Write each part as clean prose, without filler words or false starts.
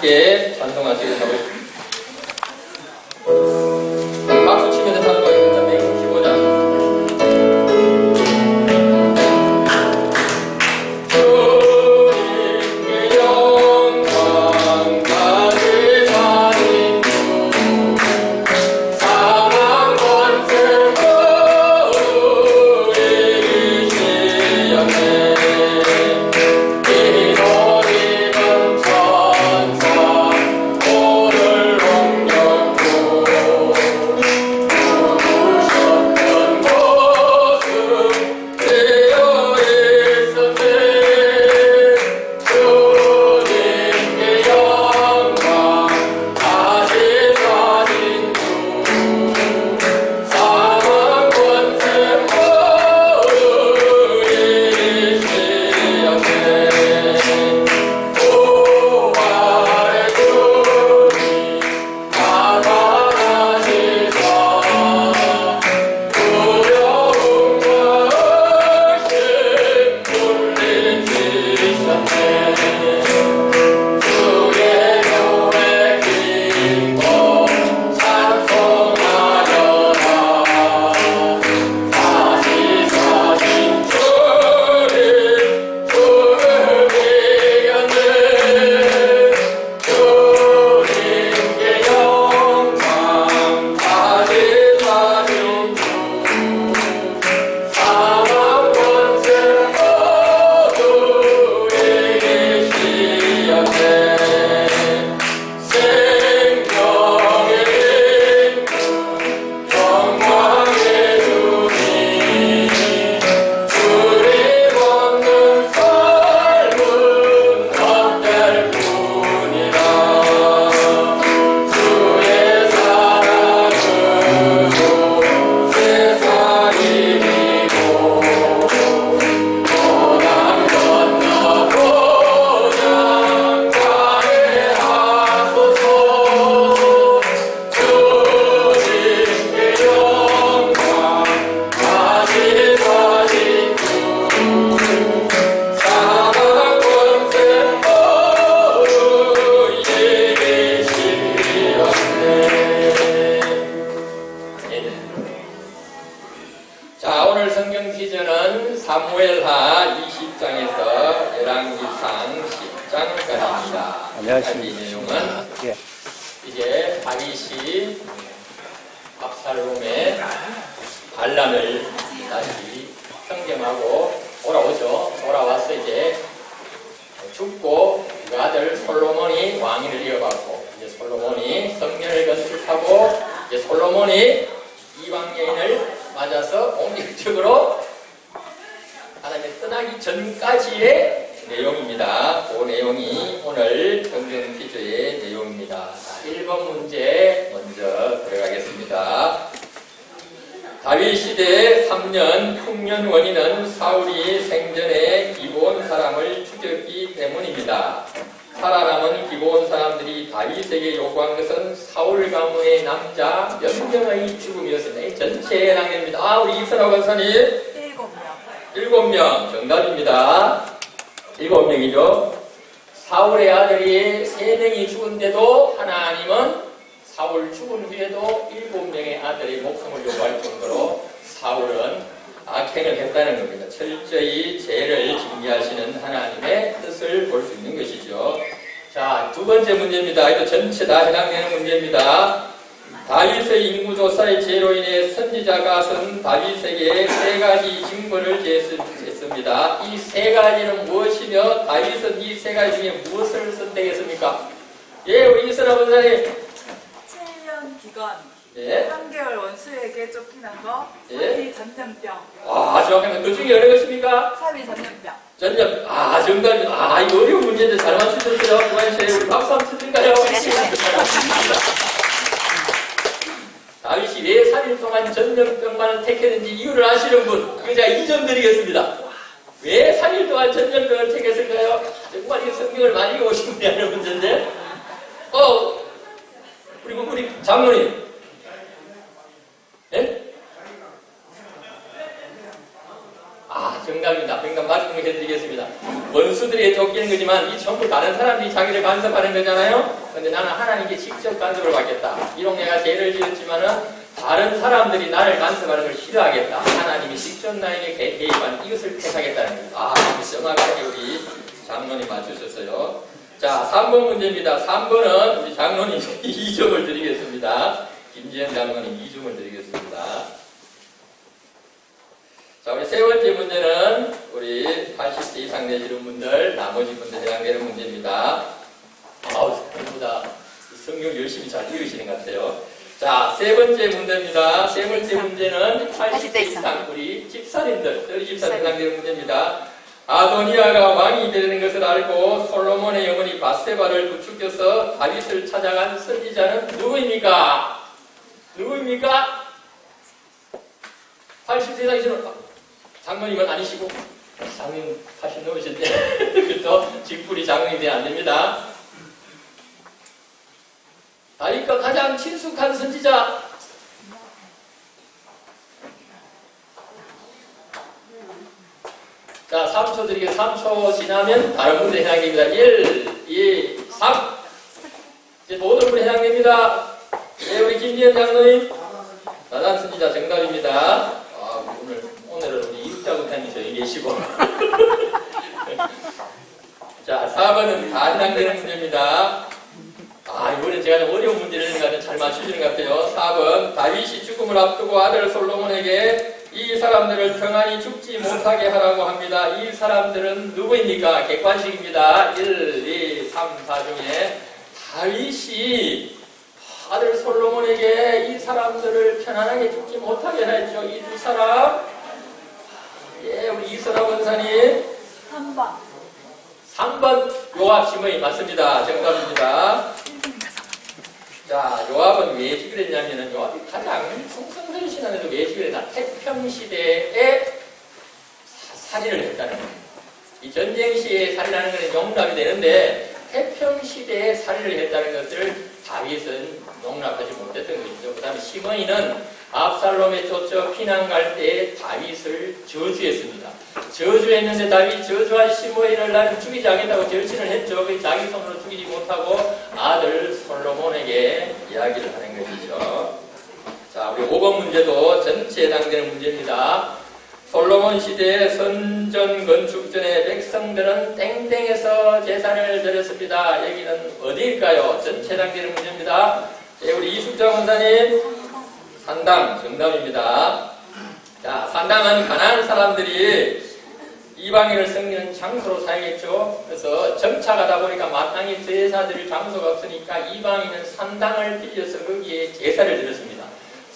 함께 찬송하시길 하고 있습니다. 박수 치면서 찬송하겠습니다. 맹 15장. 사무엘하 20장에서 열왕기상 10장까지입니다. 안녕하십니까. 이 내용은 이제 다윗이 압살롬의 반란을 다시 평정하고 돌아오죠. 돌아와서 이제 죽고 그 아들 솔로몬이 왕위를 이어받고 이제 솔로몬이 성전을 건축하고 이제 솔로몬이 이방 여인을 맞아서 본격적으로 하나님의 떠나기 전까지의 내용입니다. 그 내용이 오늘 성경 퀴즈의 내용입니다. 1번 문제 먼저 들어가겠습니다. 다윗 시대 3년 흉년 원인은 사울이 생전에 기브온 사람을 죽였기 때문입니다. 살아남은 기브온 사람들이 다윗에게 요구한 것은 사울 가문의 남자 몇 명의 죽음이었습니다. 이 전체의 낭입니다. 우리 이선호 권사님 7명 정답입니다. 7명이죠. 사울의 아들이 3명이 죽은데도 하나님은 사울 죽은 후에도 7명의 아들의 목숨을 요구할 정도로 사울은 악행을 했다는 겁니다. 철저히 죄를 징계하시는 하나님의 뜻을 볼 수 있는 것이죠. 자, 두 번째 문제입니다. 이거 전체 다 해당되는 문제입니다. 다윗의 인구조사의 죄로 인해 선지자가 쓴 다윗에게 3가지 징벌을 제시했습니다. 이 3가지는 무엇이며 다윗은 이 3가지 중에 무엇을 선택했습니까? 예, 우리 이슬아 권사님. 7년 기간, 예? 3개월 원수에게 쫓기는 거, 예? 사비 전염병. 정확합니다. 그 중에 어느 것입니까? 사비 전염병. 정답입니다. 이거 어려운 문제인데 잘 맞추셨어요. 고맙습니다. 우리 박수 한번 쳐드릴까요? 다윗이 왜 3일 동안 전염병만을 택했는지 이유를 아시는 분, 그거 제가 2점 드리겠습니다. 왜 3일 동안 전염병을 택했을까요? 정말 이 성경을 많이 읽어오신 분이 하는 문제인데, 우리 장로님, 예? 정답입니다. 정답 맞춤을 해드리겠습니다. 원수들에게 쫓기는 거지만 이 전부 다른 사람들이 자기를 간섭하는 거잖아요. 근데 나는 하나님께 직접 간섭을 받겠다. 비록 내가 죄를 지었지만은 다른 사람들이 나를 간섭하는 걸 싫어하겠다. 하나님이 직접 나에게 개입하는 이것을 택하겠다는 거예요. 정확하게 우리 장로님 맞추셨어요. 자, 3번 문제입니다. 3번은 우리 장로님 2점을 드리겠습니다. 김지현 장로님 2점을 드리겠습니다. 자, 우리 세 번째 문제는 우리 80세 이상 되시는 분들, 나머지 분들 해당되는 문제입니다. 생각보다 성경 열심히 잘 읽으시는 것 같아요. 자, 세 번째 문제입니다. 세 번째 문제는 80세 이상 우리 집사님들, 저희 집사님 해당되는 문제입니다. 아도니아가 왕이 되는 것을 알고 솔로몬의 어머니 밧세바를 부추겨서 다윗을 찾아간 선지자는 누구입니까? 누구입니까? 80세 이상이시는 장로님은 아니시고 장로님 80 넘으실 때 그렇죠? 직불이 장로님이 되면 안 됩니다. 다윗과 가장 친숙한 선지자 자, 3초 드리게 3초 지나면 다른 분들 해당됩니다. 1, 2, 3 이제 모든 분이 해당됩니다. 네, 우리 김지현 장로님 나단 선지자 정답입니다. 오늘은 우리 이육자국장님 저희 계시고 자, 4번은 다 해당되는 문제입니다. 이번엔 제가 좀 어려운 문제를 잘 맞추시는 것 같아요. 4번 다윗이 죽음을 앞두고 아들 솔로몬에게 이 사람들을 평안히 죽지 못하게 하라고 합니다. 이 사람들은 누구입니까? 객관식입니다. 1, 2, 3, 4 중에 다윗이 아들 솔로몬에게 이 사람들을 편안하게 죽지 못하게 했죠. 이 두 사람 예, 우리 이선아 원사님 3번 3번 요압 시므이 맞습니다. 정답입니다. 자, 요압은 왜 지그랬냐면은 요압이 가장 충성스러운 신앙에도 왜 지그랬나? 태평시대에 살인을 했다는 거예요. 이 전쟁시에 살인하는 것은 용납이 되는데 태평시대에 살인을 했다는 것을 다윗은 용납하지 못했던 것이죠. 그 다음에 시므이는 압살롬에 쫓겨 피난 갈 때에 다윗을 저주했습니다. 저주했는데 다윗 저주한 시므이를 나는 죽이지 않겠다고 결심을 했죠. 그 자기 손으로 죽이지 못하고 아들 솔로몬에게 이야기를 하는 것이죠. 자, 우리 5번 문제도 전체에 해당되는 문제입니다. 솔로몬 시대의 선전 건축 전에 백성들은 땡땡에서 제사를 드렸습니다. 여기는 어디일까요? 전체 해당되는 문제입니다. 네, 우리 이숙자 원사님 산당 정답입니다. 자, 산당은 가난한 사람들이 이방인을 섬기는 장소로 사용했죠. 그래서 정착하다 보니까 마땅히 제사 드릴 장소가 없으니까 이방인은 산당을 빌려서 거기에 제사를 드렸습니다.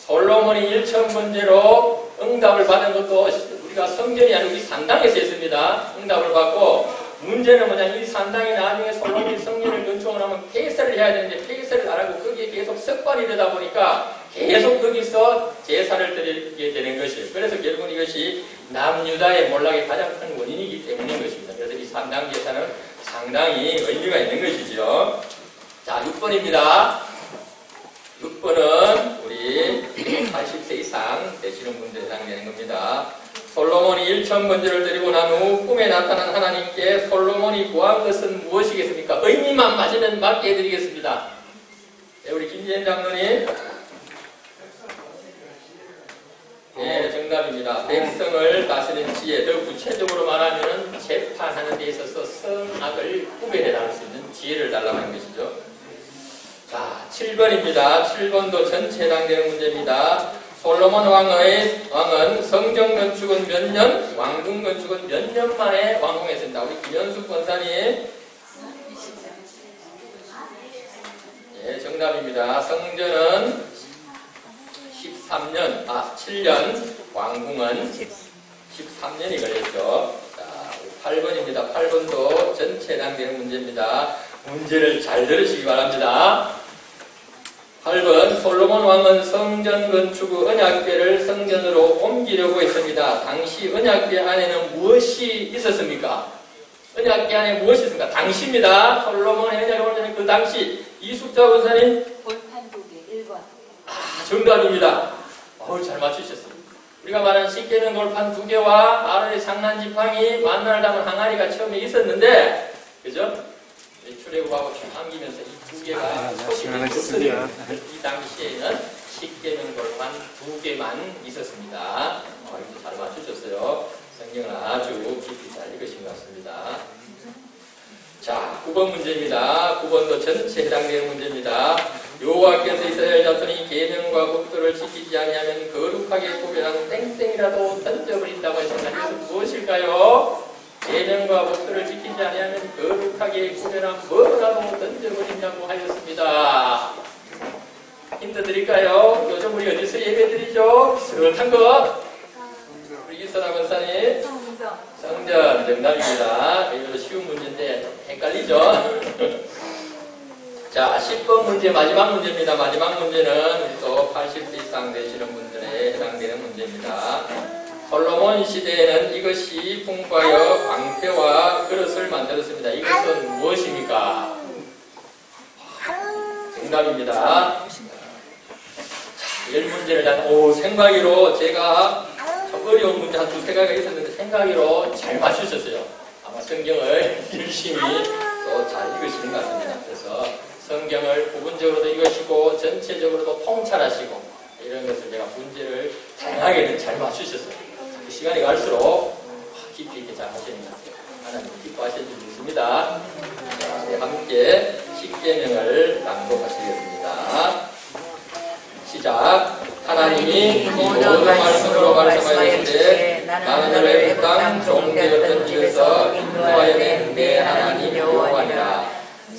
솔로몬이 1,000번째로 응답을 받은 것도 우리가 성전이 아니고 이 산당에서 했습니다. 응답을 받고 문제는 뭐냐, 이 산당이 나중에 솔로몬이 성전을 건축을 하면 폐쇄를 해야 되는데 폐쇄를 안 하고 거기에 계속 석관이 되다 보니까 계속 거기서 제사를 드리게 되는 것이에요. 그래서 결국은 이것이 남유다의 몰락의 가장 큰 원인이기 때문인 것입니다. 그래서 이 산당 제사는 상당히 의미가 있는 것이죠. 자, 6번입니다. 6번은 우리 80세 이상 되시는 분들에 해당되는 겁니다. 솔로몬이 1,000번제를 드리고 난 후 꿈에 나타난 하나님께 솔로몬이 구한 것은 무엇이겠습니까? 의미만 맞으면 맞게 해드리겠습니다. 네, 우리 김지현 장로님. 네, 정답입니다. 백성을 다스리는 지혜, 더 구체적으로 말하면 재판하는 데 있어서 선악을 구별해 나눌 수 있는 지혜를 달라고 하는 것이죠. 자, 7번입니다. 7번도 전체 해당되는 문제입니다. 솔로몬 왕은 성전 건축은 몇 년, 왕궁 건축은 몇 년 만에 완공했습니다. 우리 김현숙 권사님. 예, 정답입니다. 성전은 7년, 왕궁은 13년이 걸렸죠. 자, 8번입니다. 8번도 전체 해당되는 문제입니다. 문제를 잘 들으시기 바랍니다. 8번, 솔로몬 왕은 성전 건축 후 언약궤를 성전으로 옮기려고 했습니다. 당시 언약궤 안에는 무엇이 있었습니까? 언약궤 안에 무엇이 있습니까? 당시입니다. 솔로몬의 언약궤 오는 그 당시. 이숙자 원사님. 돌판 2개 1번. 정답입니다. 잘 맞추셨습니다. 우리가 말하는 씻기는 돌판 2개와 아론의 장난지팡이 만나를 담은 항아리가 처음에 있었는데, 그죠? 출애굽하고 당기면서 이 두 개가 소집된 것들이 이 당시에는 십계명 돌판 두 개만 있었습니다. 이렇게 잘 맞추셨어요. 성경을 아주 깊이 잘 읽으신 것 같습니다. 자, 9번 문제입니다. 9번도 전체 해당되는 문제입니다. 여호와께서 이스라엘 자손이 계명과 법도를 지키지 아니하면 거룩하게 구별한 땡땡이라도 던져버린다고 했습니다. 이것은 무엇일까요? 계명과 법도를 지키지 아니하면 거룩하게 구별한 뭐라도 던져버린다고 하였습니다. 힌트 드릴까요? 요즘 우리 어디서 예배드리죠? 비슷한 거? 우리 이선아 권사님? 성전 정답입니다. 이거 쉬운 문제인데 좀 헷갈리죠? 자, 10번 문제 마지막 문제입니다. 마지막 문제는 또 80세 이상 되시는 분들에 해당되는 문제입니다. 솔로몬 시대에는 이것이 풍부하여 방패와 그릇을 만들었습니다. 이것은 무엇입니까? 정답입니다. 자, 10문제를 생각으로 제가 좀 어려운 문제 한 두세 가지가 있었는데 생각으로 잘 맞추셨어요. 아마 성경을 열심히 또 잘 읽으시는 것 같습니다. 그래서 성경을 부분적으로도 읽으시고 전체적으로도 통찰하시고 이런 것을 제가 문제를 다양하게 잘 맞추셨어요. 시간이 갈수록 깊이 있게 잘 하시는 것 같아요. 하나님 기뻐하시는 줄 믿습니다. 자, 네, 함께 십계명을 낭독하시겠습니다. 시작. 하나님이 이 모든 말씀으로 말씀하시되 나는 너를 그 땅 종되었던 집에서 인도하여 낸 내 하나님 여호와니라.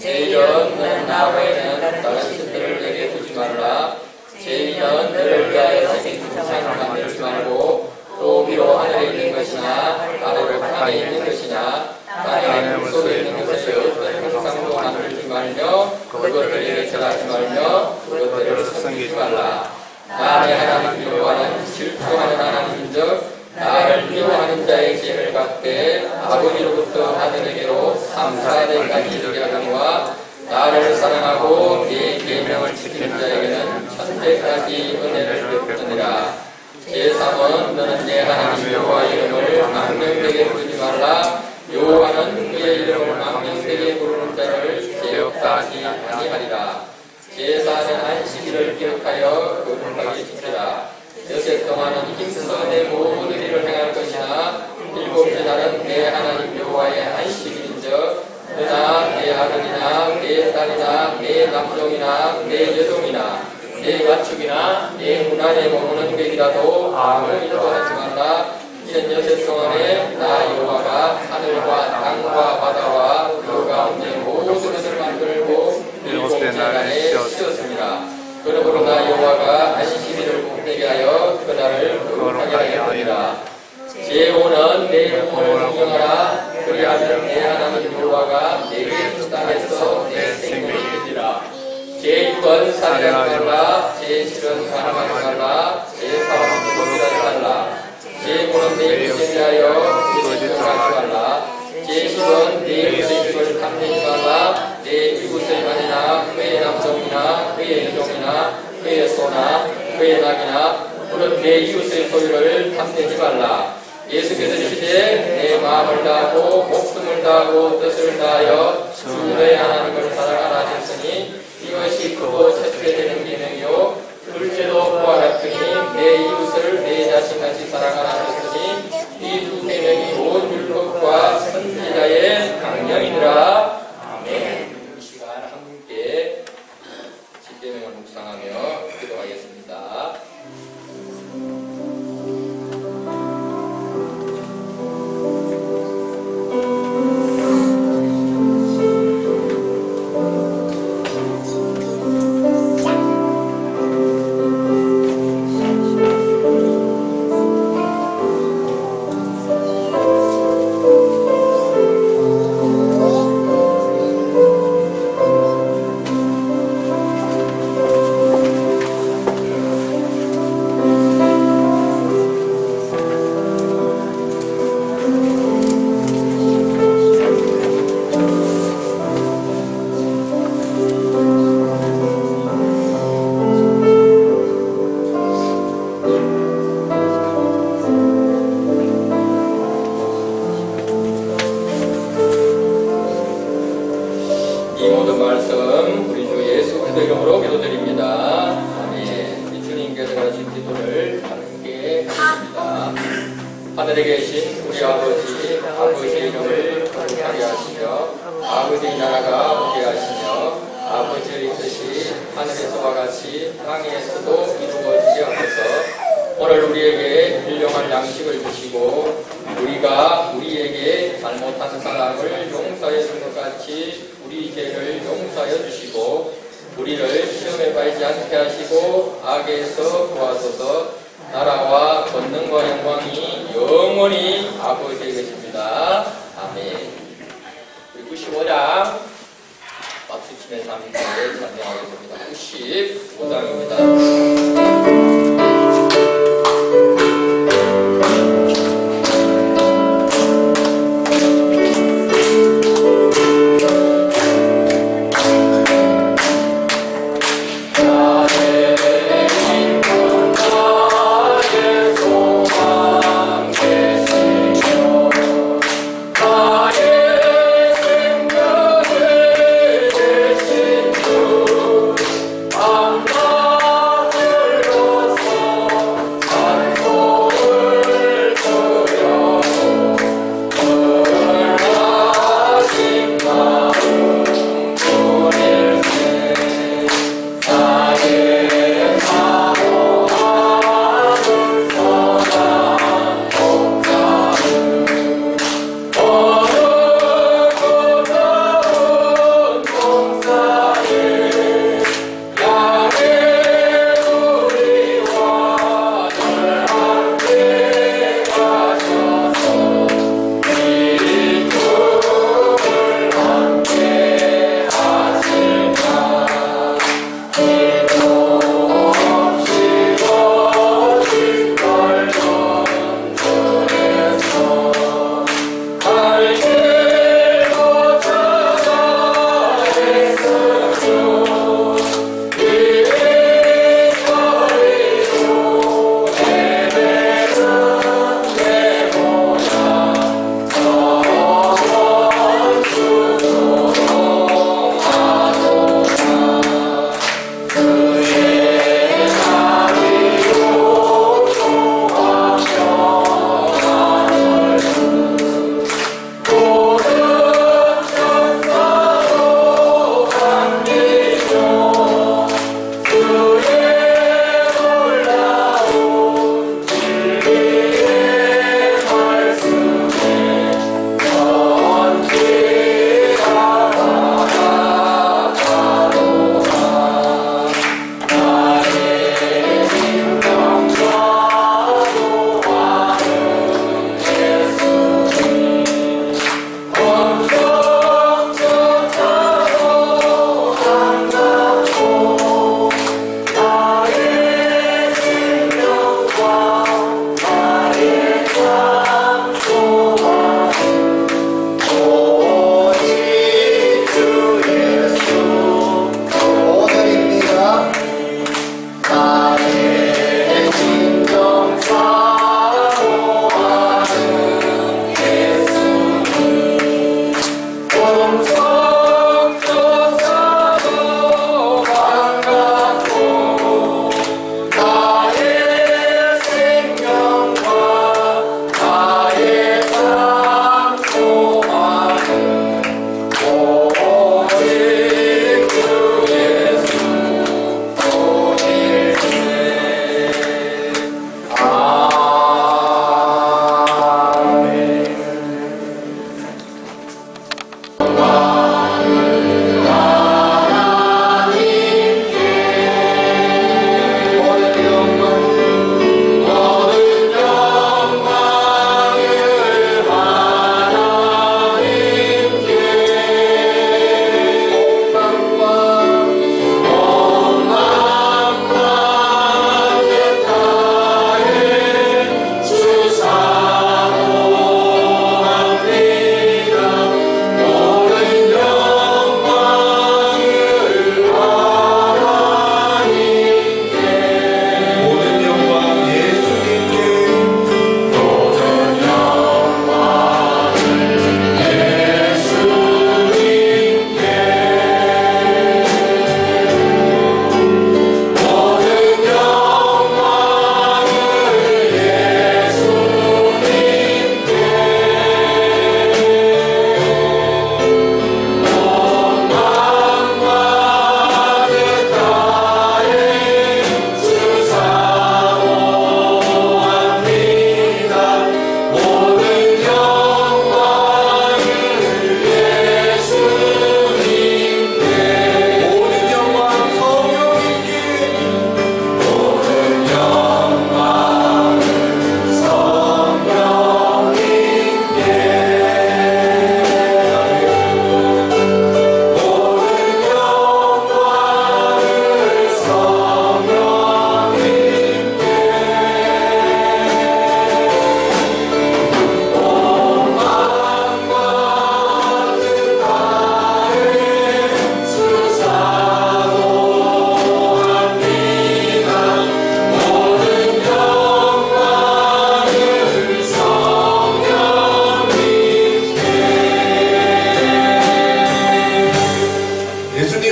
제1은 너는 나 외에는 다른 신들을 내게 두지 말라. 제2는 너를 위하여 생수상을 만들지 말고 또 위로 하늘에 있는 것이나 아래로 땅에 있는 것이나 땅의 물속에 있는 것을 어떤 형상도 만들지 말며 그것들에게 절하지 말며 그것들을 섬기지 말라. 나의 하나님 여호와는 질투하는 하나님인즉 나를 미워하는 자의 죄를 갚되 아버지로부터 아들에게로 3,4대까지 이르게 하거니와 나를 사랑하고 네 계명을 지키는 자에게는 천대까지 은혜를 베푸느니라. 제3은 너는 내 하나님 여호와의 이름을 망령되게 부르지 말라. 여호와는 그의 이름을 망령되게 부르는 자를 죄 없다 하지 아니하리라. 제4는 안식일을 기억하여 거룩하게 지키라. 여섯 동안은 힘써 내 모든 일을 행할 것이나 일곱째 날은 내 하나님 여호와의 안식일인즉 너나 내 아들이나 내 딸이나 내 남종이나 내 여종이나 내 가축이나 내 문안에 머무는 백이라도 아무 일도 하지 말라. 이는 여섯 동안에 나 여호와가 하늘과 땅과 바다와 그 가운데 모든 것을 만들고 일곱째 날에 쉬었습니다. 그러므로 나 여호와가 안식일을 복되게 하여 그날을 거룩하게 하였느니라. 제5는 내 이름을 공경하라. 그리하면 내 하나님 여호와가 내게 준 땅에서 내 생명을 주리라. 제6은 살인하지 말라. 제7은 가늠하지 말라. 제8은 거짓하지 말라. 제9는 내 이웃을 위하여 거짓하지 말라. 제10은 내 이웃의 집을 탐내지 말라. 내 이웃의 아내나 그의 남종이나 그의 여종이나 그의 소나 그의 낙이나 또는 내 이웃의 소유를 탐내지 말라. 예수께서 이르시되 내 마음을 다하고 목숨을 다하고 뜻을 다하여 주 너의 하나님을 사랑하라 하셨으니 이것이 크고 첫째 되는 계명이요 둘째도 그와 같으니 내 이웃을 내 자신같이 사랑하라 하셨으니 이 두 계명이 온 율법과 선지자의 강령이니라. 아멘. 이 시간 함께 십계명을 묵상하며 기도하겠습니다. 그리스도 이름으로 기도드립니다. 아멘. 우리 주님께서 가르친 기도를 함께 하겠습니다. 하늘에 계신 우리 아버지, 아버지의 이름을 거룩하게 하시며 아버지의 나라가 오게 하시며 아버지의 뜻이 하늘에서와 같이 땅에서도 이루어지게 하소서. 오늘 우리에게 일용할 양식을 주시고 우리가 우리에게 잘못한 사람을 용서해 준 것 같이 우리 죄를 용서하여 주시고 우리를 시험에 빠지지 않게 하시고 악에서 구하소서. 나라와 권능과 영광이 영원히 아버지의 것입니다. 아멘. 우리 95장 박수 치면서 함께 찬양하겠습니다. 95장입니다. 아름다운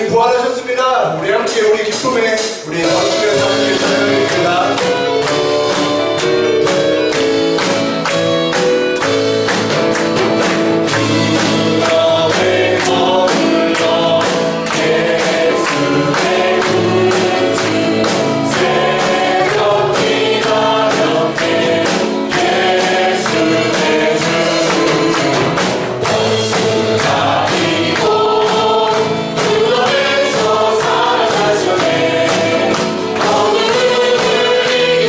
부활하셨습니다. 우리 함께 우리 기쁨에 우리 박수에서 함께 찬양하겠습니다. 주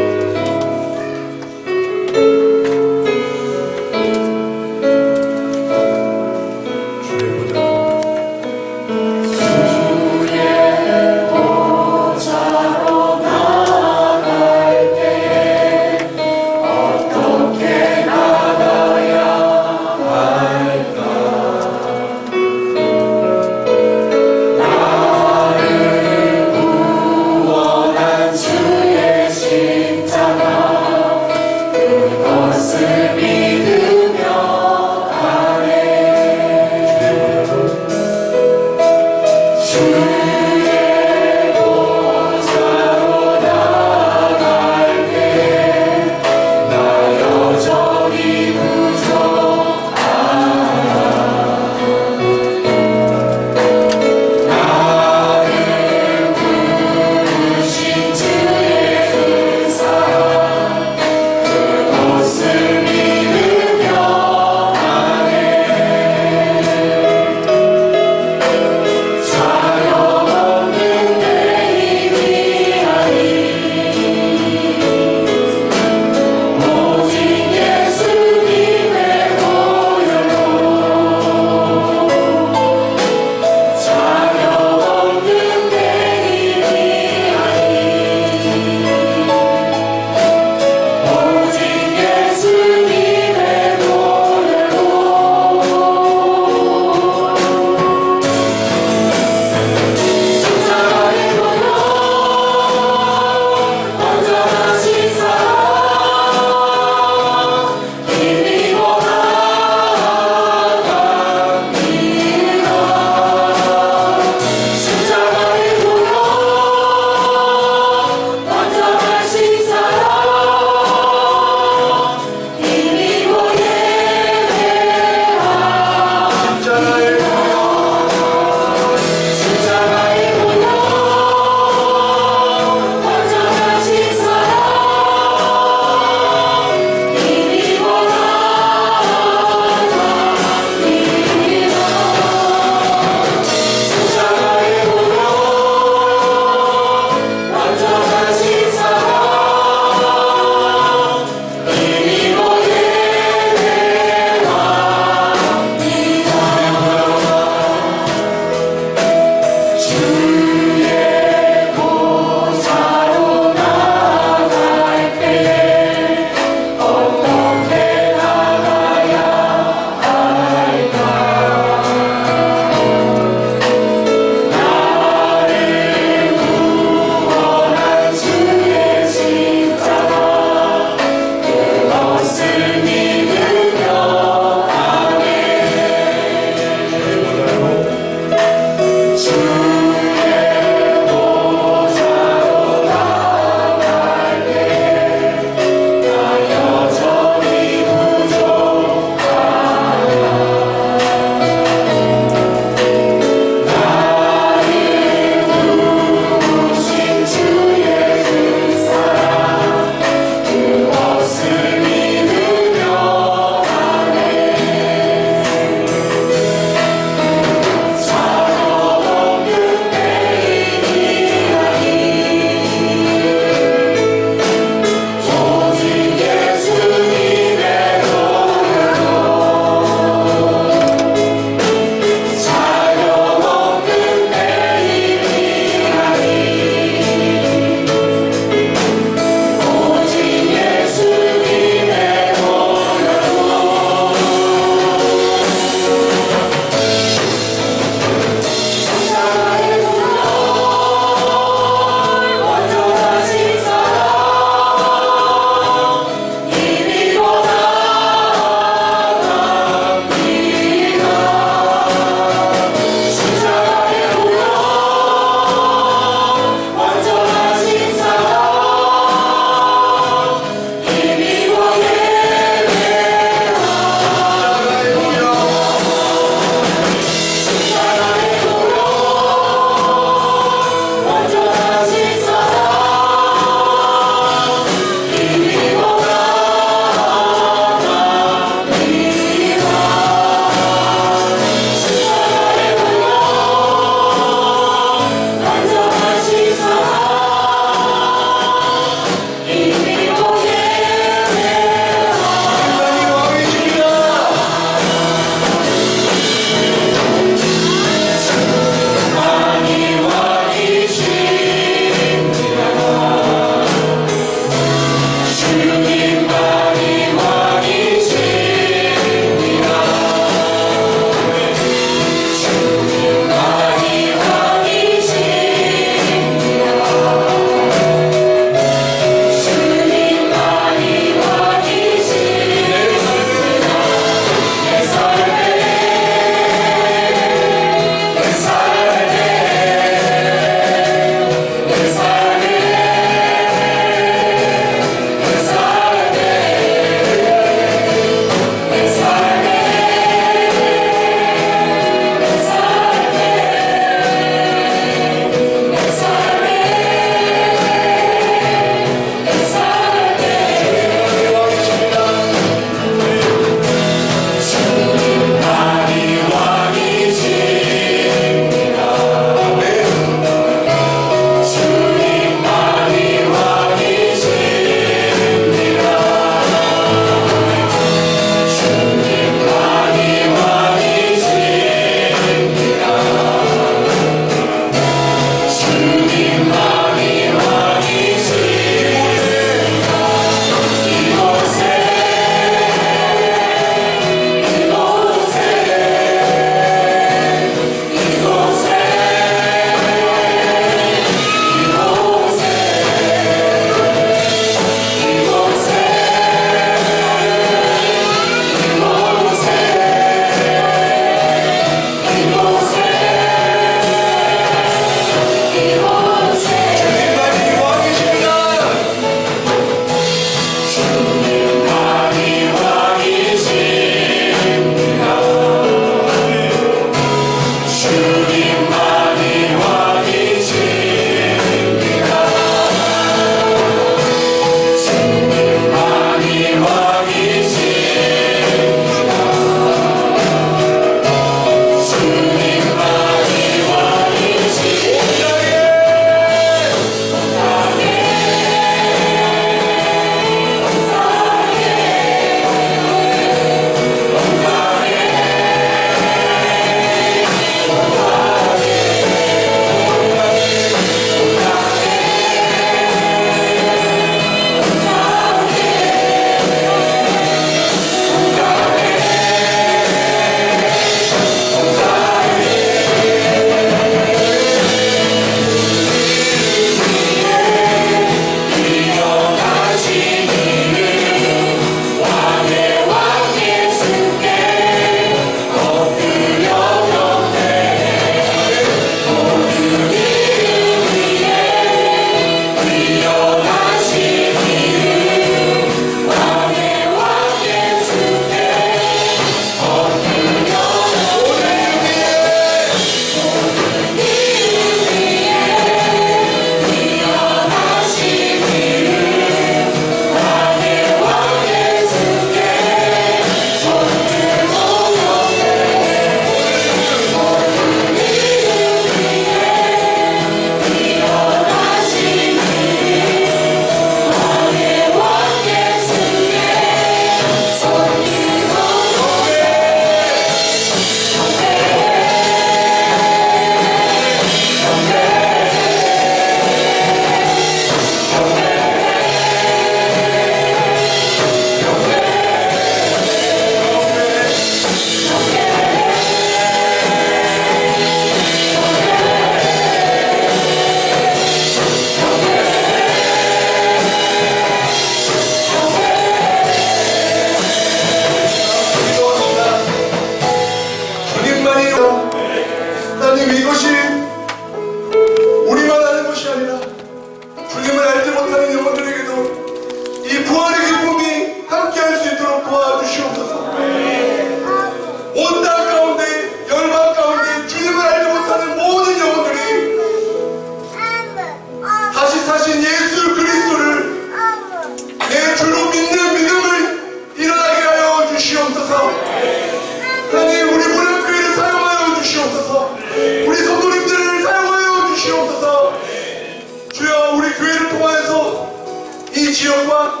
이 지역과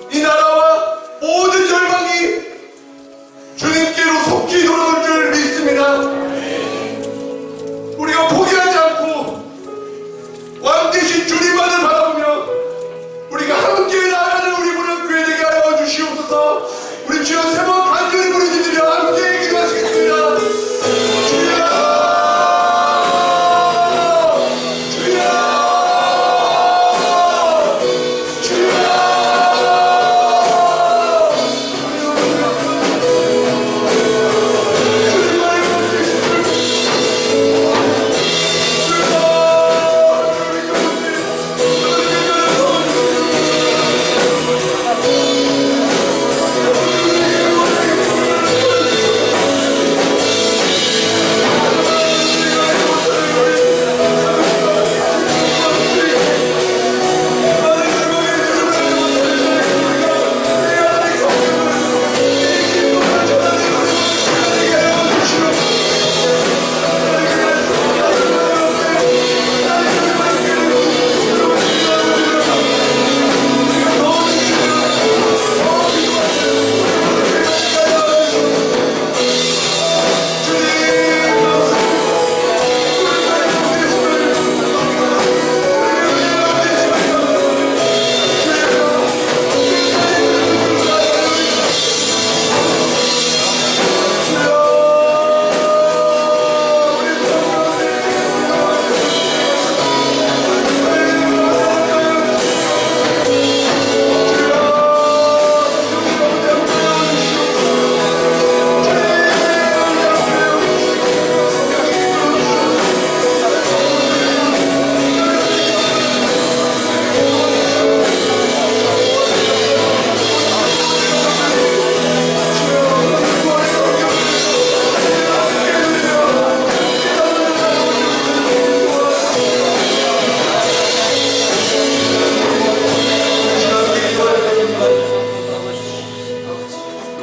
이 나라와 모든 열방이 주님께로 속히 돌아올 줄 믿습니다. 우리가 포기하지 않고 왕 대신 주님만을 바라보며 우리가 함께 나아가는 우리 문화교회 되게 하여 주시옵소서. 우리 주여 세 번 간절히 부르짖으며 함께 기도하시겠습니다. 주여, 주여,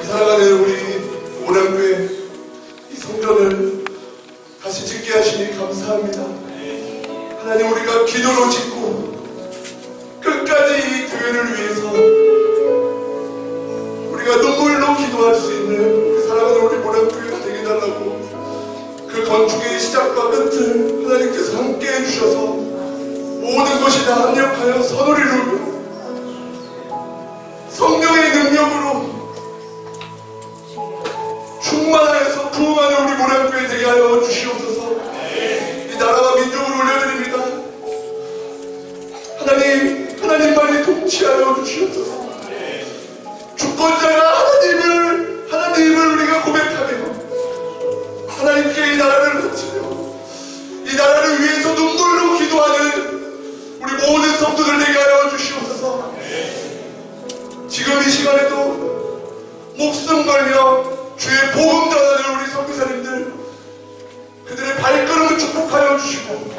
사랑하는 우리 오남교회 이 성전을 다시 짓게 하시니 감사합니다. 하나님, 우리가 기도로 짓고 끝까지 이 교회를 위해서 우리가 눈물로 기도할 수 있는 우리 사랑하는 우리 오남교회가 되게 달라고 그 건축의 시작과 끝을 하나님께서 함께 해주셔서 모든 것이 다 합력하여 선을 이루며 성령의 능력으로 충만하여서 부흥하는 우리 모량교회 되게 하여 주시옵소서. 이 나라와 민족을 올려드립니다. 하나님만이 통치하여 주시옵소서. 주권자가 하나님을 우리가 고백하며 하나님께 이 나라를 바치며 이 나라를 위해서 눈물로 기도하는 우리 모든 성도들 되게 하여 주시옵소서. 지금 이 시간에도 목숨 걸며 주의 복음 전하는 우리 선교사님들 그들의 발걸음을 축복하여 주시고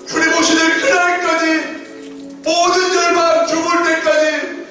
주님 오시는 그날까지 모든 열방 죽을 때까지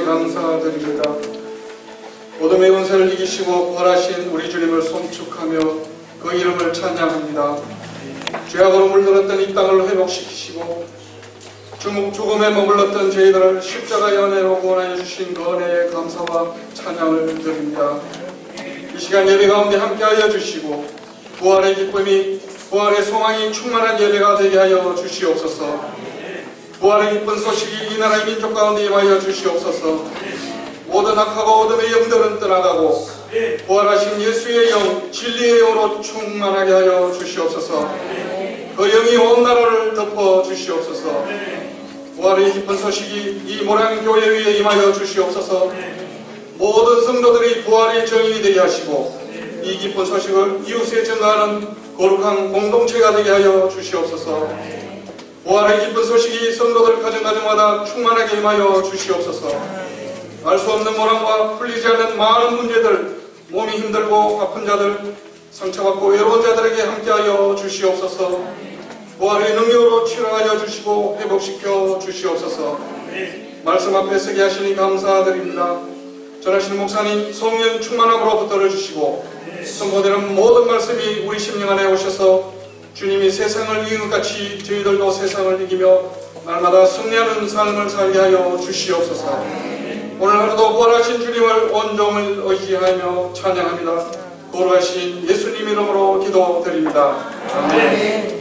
감사드립니다. 어둠의 권세를 이기시고 부활하신 우리 주님을 송축하며 그 이름을 찬양합니다. 죄악으로 물들었던 이 땅을 회복시키시고 죽음에 머물렀던 저희들을 십자가의 은혜로 구원하여 주신 그 은혜에 감사와 찬양을 드립니다. 이 시간 예배 가운데 함께하여 주시고 부활의 기쁨이 부활의 소망이 충만한 예배가 되게 하여 주시옵소서. 부활의 기쁜 소식이 이 나라의 민족 가운데 임하여 주시옵소서. 모든 악하고 어둠의 영들은 떠나가고 부활하신 예수의 영, 진리의 영으로 충만하게 하여 주시옵소서. 그 영이 온 나라를 덮어 주시옵소서. 부활의 기쁜 소식이 이 모량교회 위에 임하여 주시옵소서. 모든 성도들이 부활의 증인이 되게 하시고 이 기쁜 소식을 이웃에 전가하는 거룩한 공동체가 되게 하여 주시옵소서. 부활의 기쁜 소식이 성도들 가정가정마다 충만하게 임하여 주시옵소서. 알 수 없는 모랑과 풀리지 않는 많은 문제들, 몸이 힘들고 아픈 자들, 상처받고 외로운 자들에게 함께하여 주시옵소서. 부활의 능력으로 치료하여 주시고 회복시켜 주시옵소서. 말씀 앞에 서게 하시니 감사드립니다. 전하시는 목사님 성령 충만함으로 붙들어 주시고 선포되는 모든 말씀이 우리 심령 안에 오셔서 주님이 세상을 이긴 것 같이 저희들도 세상을 이기며 날마다 승리하는 삶을 살게 하여 주시옵소서. 오늘 하루도 부활하신 주님을 온종일 의지하며 찬양합니다. 거룩하신 예수님 이름으로 기도드립니다. 아멘.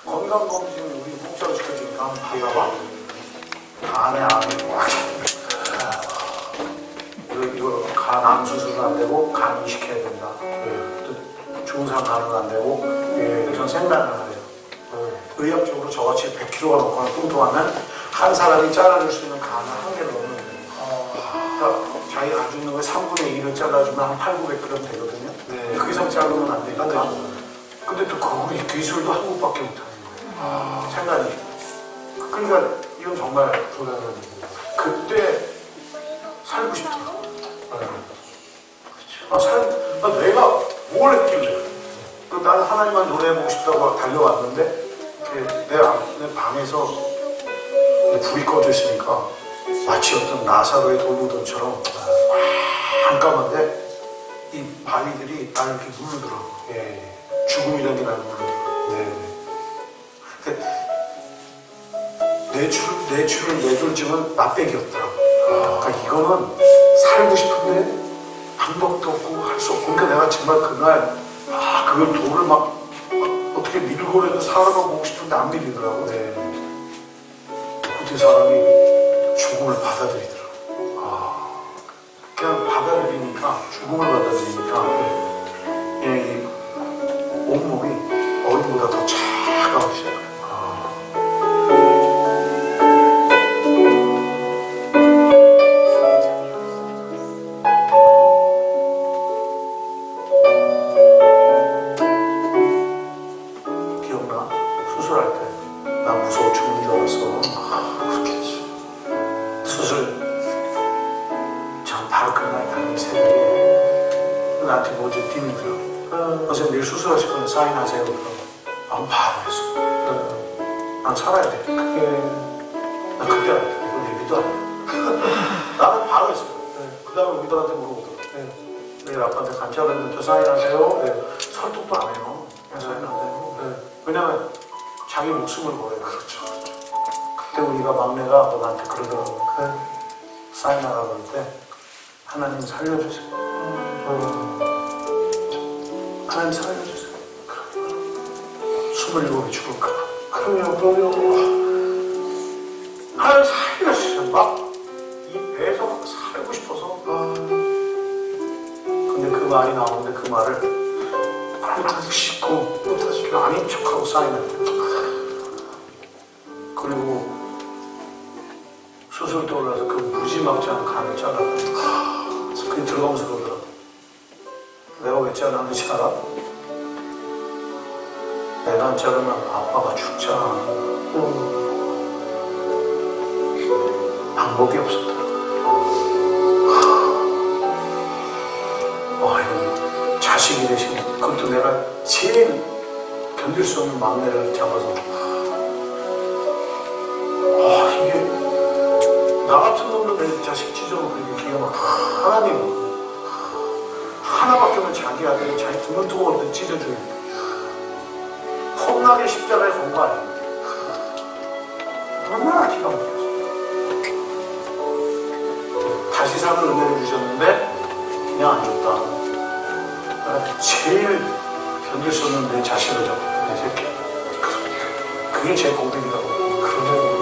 건강검진 우리 공짜로 시켜주니까 한번 봐봐. 안에 꽉 이거 간 암 수술은 안 되고 간 이식해야 된다. 또 중상 간은 안 되고 전 생간을 하래요. 의학적으로 저같이 100kg가 넘거나 뚱뚱하면 한 사람이 잘라줄 수 있는 간을 한 개를 넣는 거예요. 그러니까 자기 간 죽는 거에 3분의 1을 잘라주면 한 800~900g 되거든요. 그 이상 자르면 안 되니까. 근데 또 그 기술도 한국밖에 못하는 거예요. 생각이. 그러니까 이건 정말 불가능한 일이에요. 그때 살고 싶더라고요. 내가 뭘 했길래. 나는 하나님만 노래해보고 싶다고 달려왔는데 내 방에서 불이 꺼져 있으니까 마치 어떤 나사로의 돌무덤처럼 깜깜한데 이 바위들이 나를 이렇게 누르더라고요. 죽음이라는 게 나를 누르더라고요. 내추를 내줄지만 나빼기였더라고. 그러니까 이거는 살고 싶은데 방법도 없고 할 수 없고. 그러니까 내가 정말 그날 그걸 돌을 막 어떻게 밀고라도 사람을 보고 싶은데 안 밀리더라고. 그때 사람이 죽음을 받아들이더라고. 그냥 받아들이니까, 죽음을 받아들이니까 이 온몸이 어린보다 더 차가워지기 시작해요. 기억나? 수술할 때 나 무서워 죽는 줄 알았어. 그렇겠지. 수술 전 바로 그날 당일 새벽에 나한테 뭐지 뛰면서 선생님 내일 수술하실 거면 사인하세요. 난 바로 했어. 난 살아야 돼. 나 그때 알았다. 이건 얘기도 안 해. 나는 바로 했어. 그 다음에 우리들한테 물어보더라고. 내일 아빠한테 간짜렸는데 사인하세요. 설득도 안 해요. 그냥 사인 안 해요. 왜냐면 자기 목숨을 걸어요. 그렇죠. 그때 우리가 막내가 너 나한테 그러더라고. 사인하라 그럴 때 하나님 살려주세요. 하나님 살려주세요. 27이 죽을까? 그럼요. 하나님 살려주세요. 막 이 배에서 막 살고 싶어서. 근데 그 말이 나오는데 그 말을 못하고 싶고 아닌 척하고 사인을. 그리고 수술 떠올라서 그 무지막지한 간을 잘랐다. 그게 들어가면서 그러더라. 내가 왜 잘랐는지 알아? 내가 안 자르면 아빠가 죽잖아. 방법이 없었다. 이거 자식이 되신 그것도 내가 제일 견딜 수 없는 막내를 잡아서 이게 나 같은 놈도 내 자식 찢어서 그렇게 기가 막혀. 하나님은 하나밖에 없는 자기 아들이 자기 두문두고 찢어주는 폼나게 십자가에 건 거 아니야. 얼마나 기가 막혔어. 다시 사는 은혜를 주셨는데 그냥 안 줬다. 내가 제일 견딜 수 없는 내 자신을 잡고 내 새끼. 그게 제 고백이라고. 그러면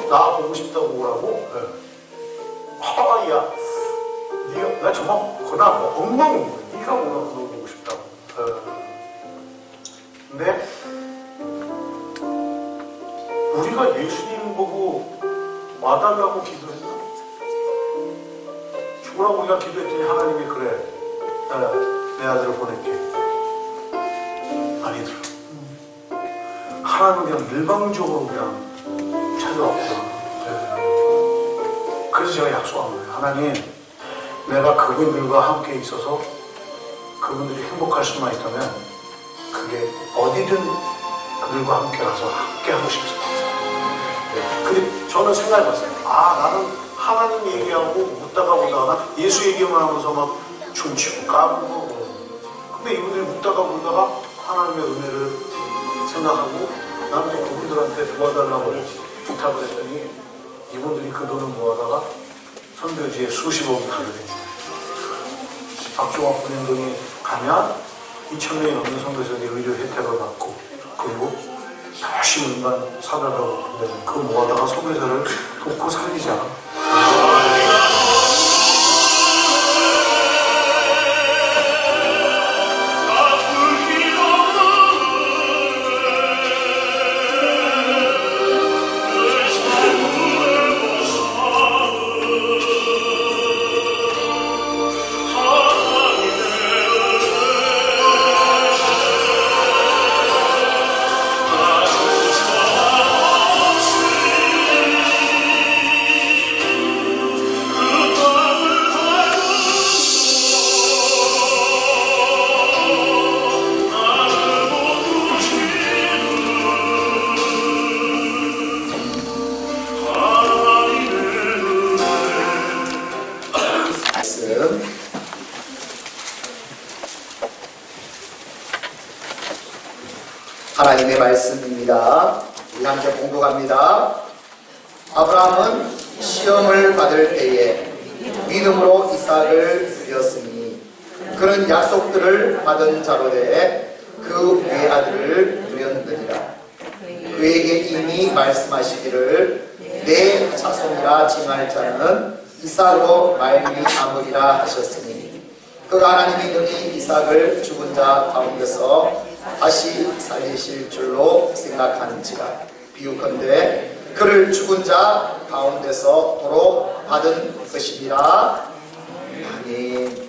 나 보고 싶다고 오라고? 야, 네가 나 정말 그나 엉망인 거야. 네가 오라고 너 보고 싶다고. 근데 우리가 예수님 보고 와달라고 기도했나? 죽으라고 우리가 기도했더니 하나님이 그래, 내 아들을 보낼게. 아니더라. 하나님은 그냥 일방적으로 그냥 찾아왔구나. 그래서 제가 약속한 거예요. 하나님, 내가 그분들과 함께 있어서 그분들이 행복할 수만 있다면 그게 어디든 그들과 함께 가서 함께 하고 싶습니다. 근데 저는 생각해봤어요. 나는 하나님 얘기하고 묻다가 보다가 예수 얘기만 하면서 막 춤추고 까부고 근데 이분들이 묻다가 보다가 하나님의 은혜를 생각하고 나는 또 그분들한테 도와달라고 부탁을 했더니 이분들이 그 돈을 모아다가 선교지에 수십억이 가게 된 거예요. 박종학 본인동이 가면 2,000명이 넘는 선교사들이 의료 혜택을 받고 그리고 열심히 인간 사달라고 그거 모아다가 선교사를 돕고 살리자. 하나님의 말씀입니다. 우리 함께 공독합니다. 아브라함은 시험을 받을 때에 믿음으로 이삭을 드렸으니 그는 약속들을 받은 자로 되어 그 외아들을 드렸느니라. 그에게 이미 말씀하시기를 내 자손이라 칭할 자는 이삭으로 말미암으리라 하셨으니 그가 하나님이 능히 이삭을 죽은 자 가운데서 다시 살리실 줄로 생각하는지라. 비유컨대 그를 죽은 자 가운데서 도로 받은 것이니라. 아멘.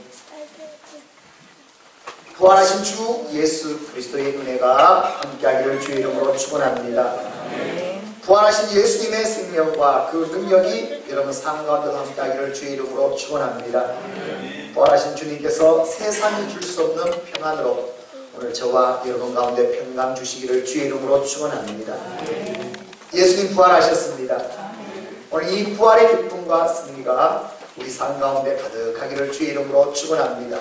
부활하신 주 예수 그리스도의 은혜가 함께하기를 주의 이름으로 축원합니다. 부활하신 예수님의 생명과 그 능력이 여러분 삶 가운데도 함께하기를 주의 이름으로 축원합니다. 부활하신 주님께서 세상이 줄 수 없는 평안으로 오늘 저와 여러분 가운데 평강 주시기를 주의 이름으로 축원합니다. 예수님 부활하셨습니다. 오늘 이 부활의 기쁨과 승리가 우리 삶 가운데 가득하기를 주의 이름으로 축원합니다.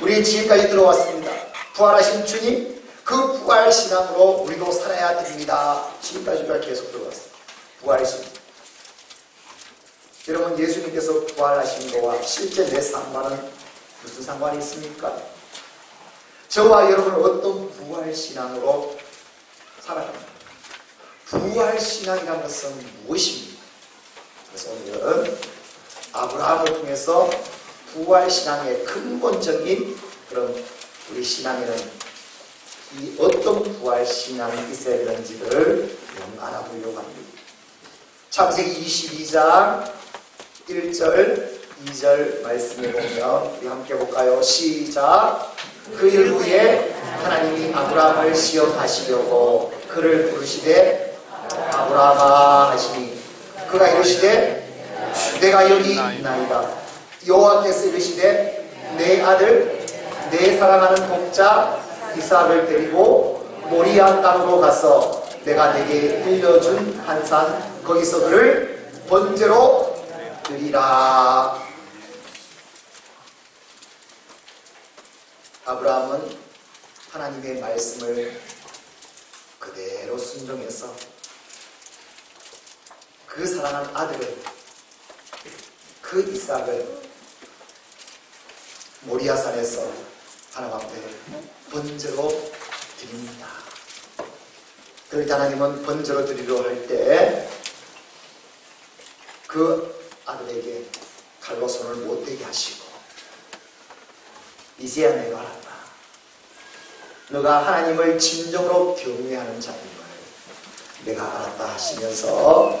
우리 지금까지 들어왔습니다. 부활하신 주님, 그 부활 신앙으로 우리도 살아야 됩니다. 지금까지 우리가 계속 들어왔습니다. 부활신. 여러분, 예수님께서 부활하신 거와 실제 내 삶과는 무슨 상관이 있습니까? 저와 여러분은 어떤 부활신앙으로 살아갑니까? 부활신앙이라는 것은 무엇입니까? 그래서 오늘은 아브라함을 통해서 부활신앙의 근본적인 그런 우리 신앙에는 이 어떤 부활신앙이 있어야 되는지를 알아보려고 합니다. 창세기 22장 1절 2절 말씀에 보면 우리 함께 볼까요? 시작. 그 일 후에 하나님이 아브라함을 시험하시려고 그를 부르시되 아브라함아 하시니 그가 이르시되 내가 여기 있나이다. 여호와께서 이르시되 내 아들 내 사랑하는 독자 이삭을 데리고 모리아 땅으로 가서 내가 내게 들려준 한 산 거기서 그를 번제로 드리라. 아브라함은 하나님의 말씀을 그대로 순종해서 그 사랑하는 아들을 그 이삭을 모리아산에서 하나님 앞에 번제로 드립니다. 그럴 때 하나님은 번제로 드리려 할 때 그 아들에게 칼로 손을 못 대게 하시고 이제야 내가 알았다. 너가 하나님을 진정으로 경외하는 자인 걸 내가 알았다 하시면서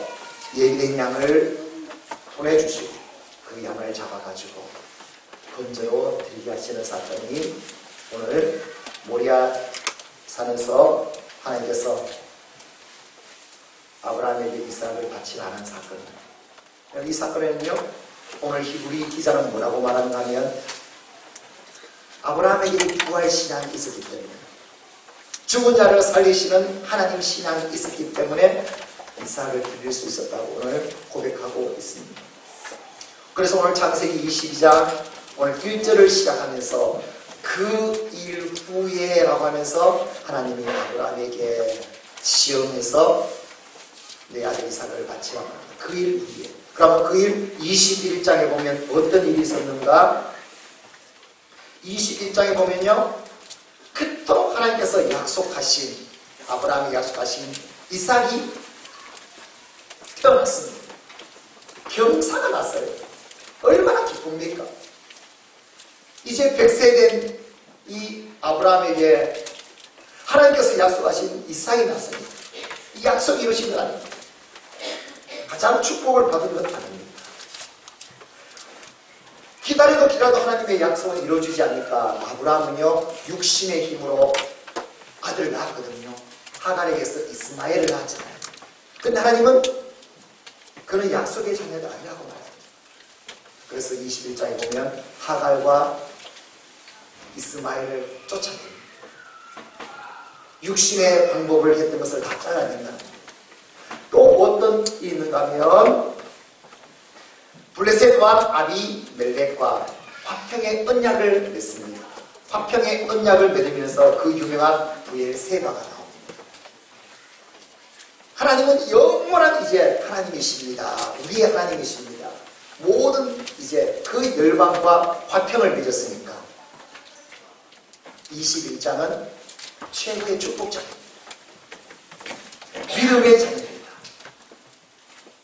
예비된 양을 보내주시고 그 양을 잡아가지고 번제로 드리게 하시는 사건이 오늘 모리아 산에서 하나님께서 아브라함에게 이삭을 바치라는 사건입니다. 이 사건에는요, 오늘 히브리 기자는 뭐라고 말하는가 하면 아브라함에게 부활 신앙이 있었기 때문에 죽은 자를 살리시는 하나님 신앙이 있었기 때문에 이삭을 드릴 수 있었다고 오늘 고백하고 있습니다. 그래서 오늘 창세기 22장 오늘 1절을 시작하면서 그 일 후에 라고 하면서 하나님이 아브라함에게 시험해서 내 아들 이삭을 바치라고 합니다. 그 일 후에. 그러면 그 일 21장에 보면 어떤 일이 있었는가? 21장에 보면요, 그토록 하나님께서 약속하신, 아브라함이 약속하신 이삭이 태어났습니다. 경사가 났어요. 얼마나 기쁩니까? 이제 100세 된 이 아브라함에게 하나님께서 약속하신 이삭이 났습니다. 이 약속이 이루어진 것 아닙니다. 가장 축복을 받은 것 아닙니다. 기다려도 기다려도 하나님의 약속은 이루어지지 않으니까 아브라함은요, 육신의 힘으로 아들을 낳았거든요. 하갈에게서 이스마엘을 낳았잖아요. 근데 하나님은 그는 약속의 자녀가 아니라고 말합니다. 그래서 21장에 보면 하갈과 이스마엘을 쫓아냅니다. 육신의 방법을 했던 것을 다 잘라낸다. 또 어떤 일이 있는가 하면 블레셋 왕 아비멜렉과 화평의 언약을 맺습니다. 화평의 언약을 맺으면서 그 유명한 브엘세바가 나옵니다. 하나님은 영원한 이제 하나님이십니다. 우리의 하나님이십니다. 모든 이제 그 열방과 화평을 맺었으니까 21장은 최고의 축복장입니다. 믿음의 장입니다.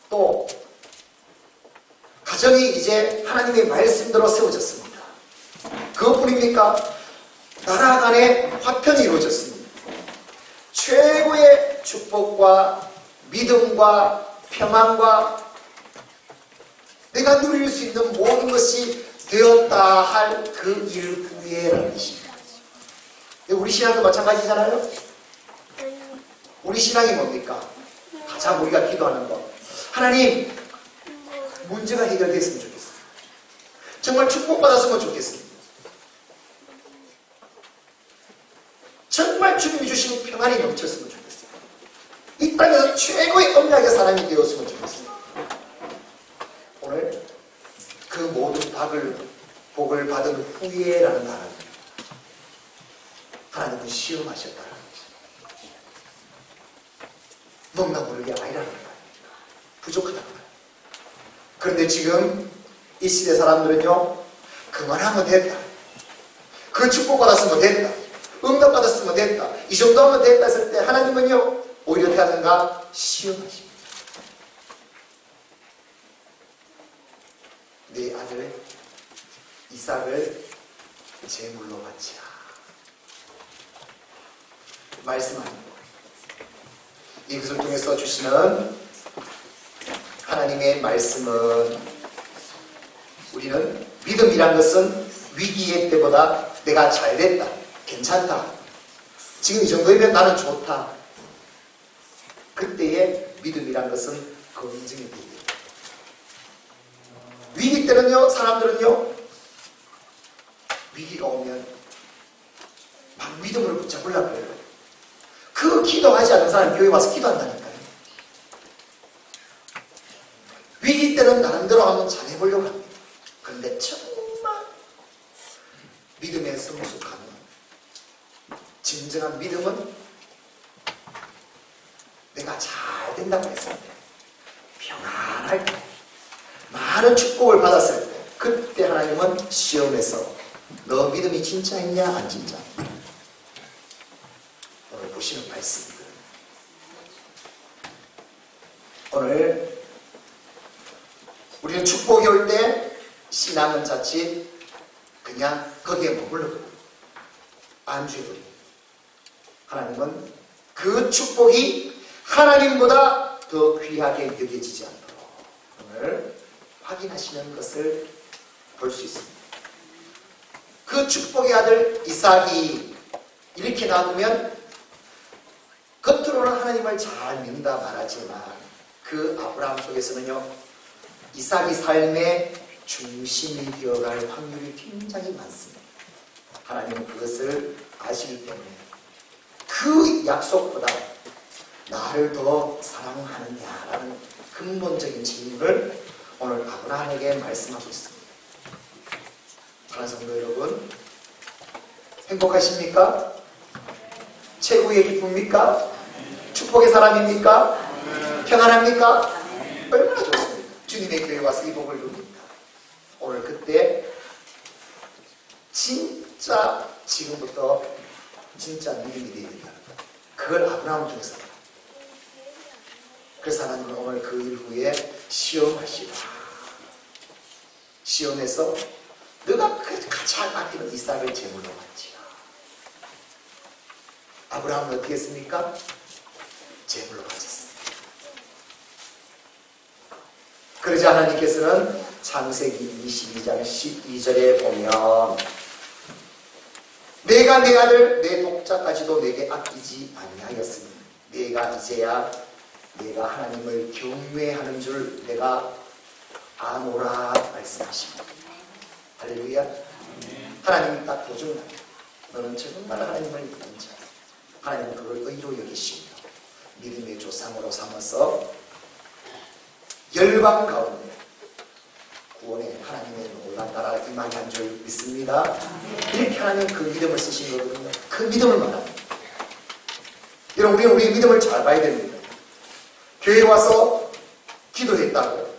또 가정이 이제 하나님의 말씀대로 세워졌습니다. 그것뿐입니까? 나라 간의 화평이 이루어졌습니다. 최고의 축복과 믿음과 평안과 내가 누릴 수 있는 모든 것이 되었다 할 그 일 후에라는 것입니다. 우리 신앙도 마찬가지잖아요. 우리 신앙이 뭡니까? 가장 우리가 기도하는 것, 하나님 문제가 해결됐으면 좋겠어요. 정말 축복받았으면 좋겠습니다. 정말 주님이 주신 평안이 넘쳤으면 좋겠어요. 이 땅에서 최고의 언약의 사람이 되었으면 좋겠어요. 오늘 그 모든 복을 받은 후에라는 말은 하나님은 시험하셨다는 거죠. 먹나 모르게 아니라는 거예요. 부족하다는 거예요. 그런데 지금 이 시대 사람들은요, 그만하면 됐다. 그 축복받았으면 됐다. 응답받았으면 됐다. 이 정도 하면 됐다 했을 때 하나님은요, 오히려 어떻게 하는가? 시험하십니다. 내 아들 이삭을 제물로 바치라. 말씀합니다. 이것을 통해서 주시는 하나님의 말씀은, 우리는 믿음이란 것은 위기의 때보다 내가 잘됐다, 괜찮다, 지금 이 정도이면 나는 좋다, 그때의 믿음이란 것은 검증이 됩니다. 위기 때는요, 사람들은요, 위기가 오면 막 믿음을 붙잡으려고 해요. 그 기도하지 않은 사람이 교회 와서 기도한다니까요. 위기 때는 나름대로 한번 잘해보려고 합니다. 그런데 정말 믿음에 성숙하면, 진정한 믿음은 내가 잘 된다고 했을 때, 평안할 때, 많은 축복을 받았을 때, 그때 하나님은 시험에서 너 믿음이 진짜 있냐 안 진짜? 오늘 보시는 말씀입니다. 오늘 우리는 축복이 올 때 신앙은 자칫 그냥 거기에 머물러 안주해버립니다. 하나님은 그 축복이 하나님보다 더 귀하게 여겨지지 않도록 오늘 확인하시는 것을 볼 수 있습니다. 그 축복의 아들 이삭이 이렇게 나누면 겉으로는 하나님을 잘 믿는다 말하지만 그 아브라함 속에서는요, 이삭이 삶의 중심이 되어갈 확률이 굉장히 많습니다. 하나님은 그것을 아시기 때문에 그 약속보다 나를 더 사랑하느냐라는 근본적인 질문을 오늘 아브라함에게 말씀하고 있습니다. 사랑하는 성도 여러분, 행복하십니까? 최고의 기쁨입니까? 축복의 사람입니까? 평안합니까? 얼마나 좋습니까? 주님의 교회에 와서 이 복을 누립니다. 오늘 그때 진짜 지금부터 진짜 믿음이 되어야 된다. 그걸 아브라함을 통해서. 그래서 하나님은 오늘 그 이후에 시험하시라. 시험에서 너가 가장 아끼는 이삭을 제물로 바치라. 아브라함은 어떻게 했습니까? 제물로 바쳤습니다. 그러자 하나님께서는 창세기 22장 12절에 보면 내가 내 아들 내 독자까지도 내게 아끼지 아니하였으니 내가 이제야 내가 하나님을 경외하는 줄 내가 아노라 말씀하십니다. 할렐루야. 하나님이 딱 보증합니다. 너는 정말 하나님을 믿는 자. 하나님은 그걸 의로 여기시며 믿음의 조상으로 삼아서 열방 가운데 구원의 하나님의 놀란 나라가 임하게 한 줄 믿습니다. 이렇게 하나님 그 믿음을 쓰신 거거든요. 그 믿음을 말합니다. 여러분, 우리의 믿음을 잘 봐야 됩니다. 교회에 와서 기도했다고,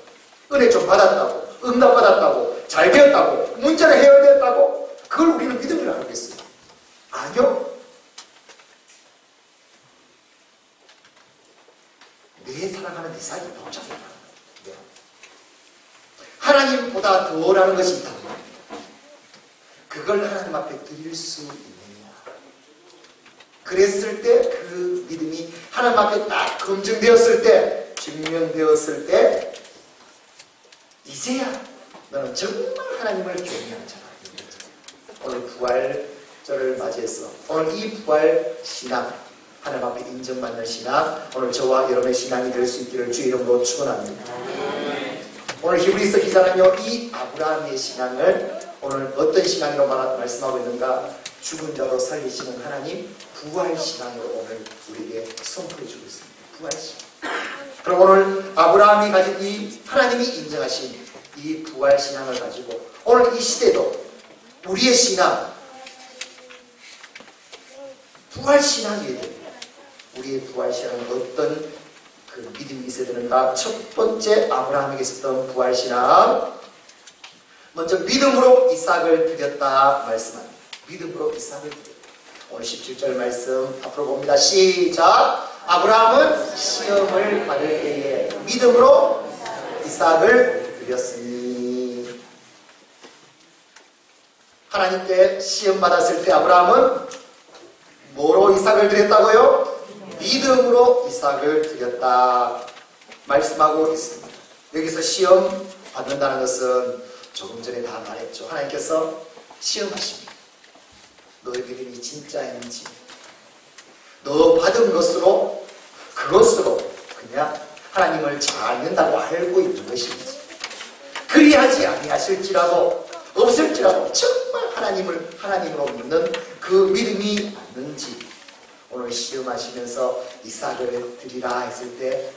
은혜 좀 받았다고, 응답받았다고, 잘 되었다고, 문제를 해결되었다고, 그걸 우리는 믿음을 알고 있어요. 아니요. 내 사랑하는 이삭이 독자입니다. 하나님보다 더라는 것이 있다는 겁니다. 그걸 하나님 앞에 드릴 수 있느냐. 그랬을 때 그 믿음이 하나님 앞에 딱 검증되었을 때, 증명되었을 때 이제야 너는 정말 하나님을 경외하는 자다. 오늘 부활절을 맞이해서 오늘 이 부활 신앙, 하나님 앞에 인정받는 신앙, 오늘 저와 여러분의 신앙이 될 수 있기를 주의 이름으로 축원합니다. 오늘 히브리서 기자는요, 이 아브라함의 신앙을 오늘 어떤 신앙으로 말씀하고 있는가? 죽은 자로 살리시는 하나님 부활 신앙으로 오늘 우리에게 선포해 주고 있습니다. 부활 신앙. 그럼 오늘 아브라함이 가진 이 하나님이 인정하신 이 부활 신앙을 가지고 오늘 이 시대도 우리의 신앙, 부활 신앙이어야 됩니다. 우리의 부활 신앙은 어떤 그 믿음이 있어야 되는가? 첫 번째 아브라함에게 있었던 부활 신앙, 먼저 믿음으로 이삭을 드렸다 말씀합니다. 믿음으로 이삭을 드렸다. 오늘 17절 말씀 앞으로 봅니다. 시작. 아브라함은 시험을 받을 때에 믿음으로 이삭을 드렸으니. 하나님께 시험 받았을 때 아브라함은 뭐로 이삭을 드렸다고요? 믿음으로 이삭을 드렸다 말씀하고 있습니다. 여기서 시험 받는다는 것은 조금 전에 다 말했죠. 하나님께서 시험하십니다. 너의 믿음이 진짜인지, 너 받은 것으로 그것으로 그냥 하나님을 잘 믿는다고 알고 있는 것인지, 그리하지 아니하실지라도 없을지라도 정말 하나님으로 믿는 그 믿음이 맞는지 오늘 시험하시면서 이삭을 드리라 했을 때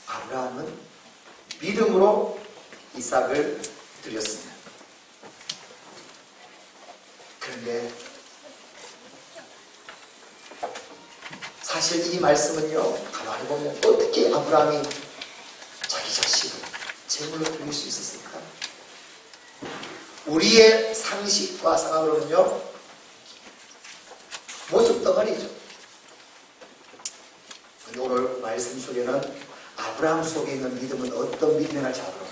아브라함은 믿음으로 이삭을 드렸습니다. 그런데 사실 이 말씀은요, 가만히 보면 어떻게 아브라함이 자기 자식을 제물로 드릴 수 있었을까? 우리의 상식과 상황으로는요, 모습 덩어리죠. 근데 오늘 말씀 속에는 아브라함 속에 있는 믿음은 어떤 믿음인가 잡으러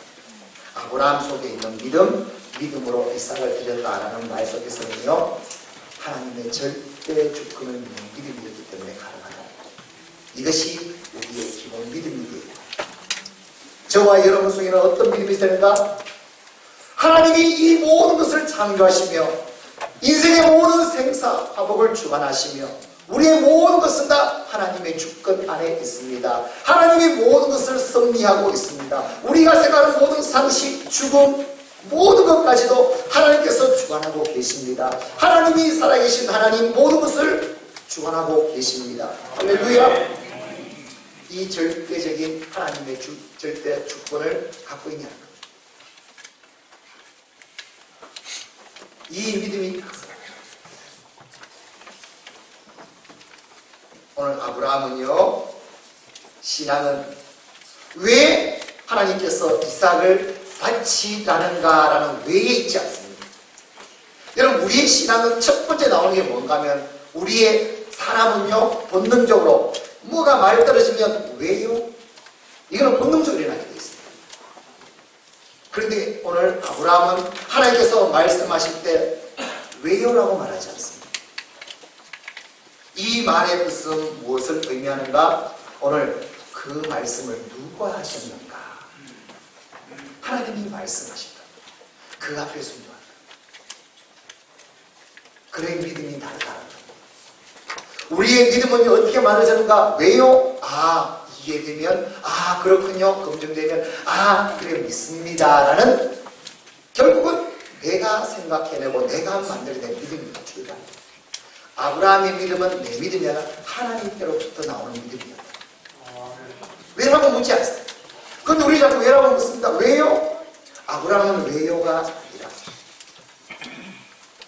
아브라함 속에 있는 믿음으로 이삭을 드렸다라는 말 속에서는요, 하나님의 절대 주권을 믿는 믿음이었기 때문에 가능하다. 이것이 우리의 기본 믿음이에요. 저와 여러분 속에는 어떤 믿음이 되는가? 하나님이 이 모든 것을 창조하시며 인생의 모든 생사, 화복을 주관하시며 우리의 모든 것은 다 하나님의 주권 안에 있습니다. 하나님이 모든 것을 섭리하고 있습니다. 우리가 생각하는 모든 상식, 죽음, 모든 것까지도 하나님께서 주관하고 계십니다. 하나님이 살아계신 하나님 모든 것을 주관하고 계십니다. 할렐루야. 이 절대적인 하나님의 절대 주권을 갖고 있냐는 것. 이 믿음이 오늘 아브라함은요, 신앙은 왜 하나님께서 이삭을 바치라는가라는 왜에 있지 않습니다. 여러분, 우리의 신앙은 첫 번째 나오는 게 뭔가 하면 우리의 사람은요, 본능적으로 뭐가 말 떨어지면 왜요? 이거는 본능적으로 일어나게 되어 있습니다. 그런데 오늘 아브라함은 하나님께서 말씀하실 때 왜요라고 말하지 않습니다. 이 말의 뜻은 무엇을 의미하는가? 오늘 그 말씀을 누가 하셨는가? 하나님이 말씀하신다. 그 앞에 순종한다. 그의 믿음이 다르다. 우리의 믿음은 어떻게 만들어졌는가? 왜요? 이해되면, 그렇군요. 검증되면, 그래, 믿습니다라는, 결국은 내가 생각해내고 내가 만들어낸 믿음입니다. 아브라함의 믿음은 내 믿음이 아니라 하나님께로부터 나오는 믿음이었다. 왜라고 묻지 않습니다. 그런데 우리 자꾸 왜라고 묻습니다. 왜요? 아브라함은 왜요가 아니라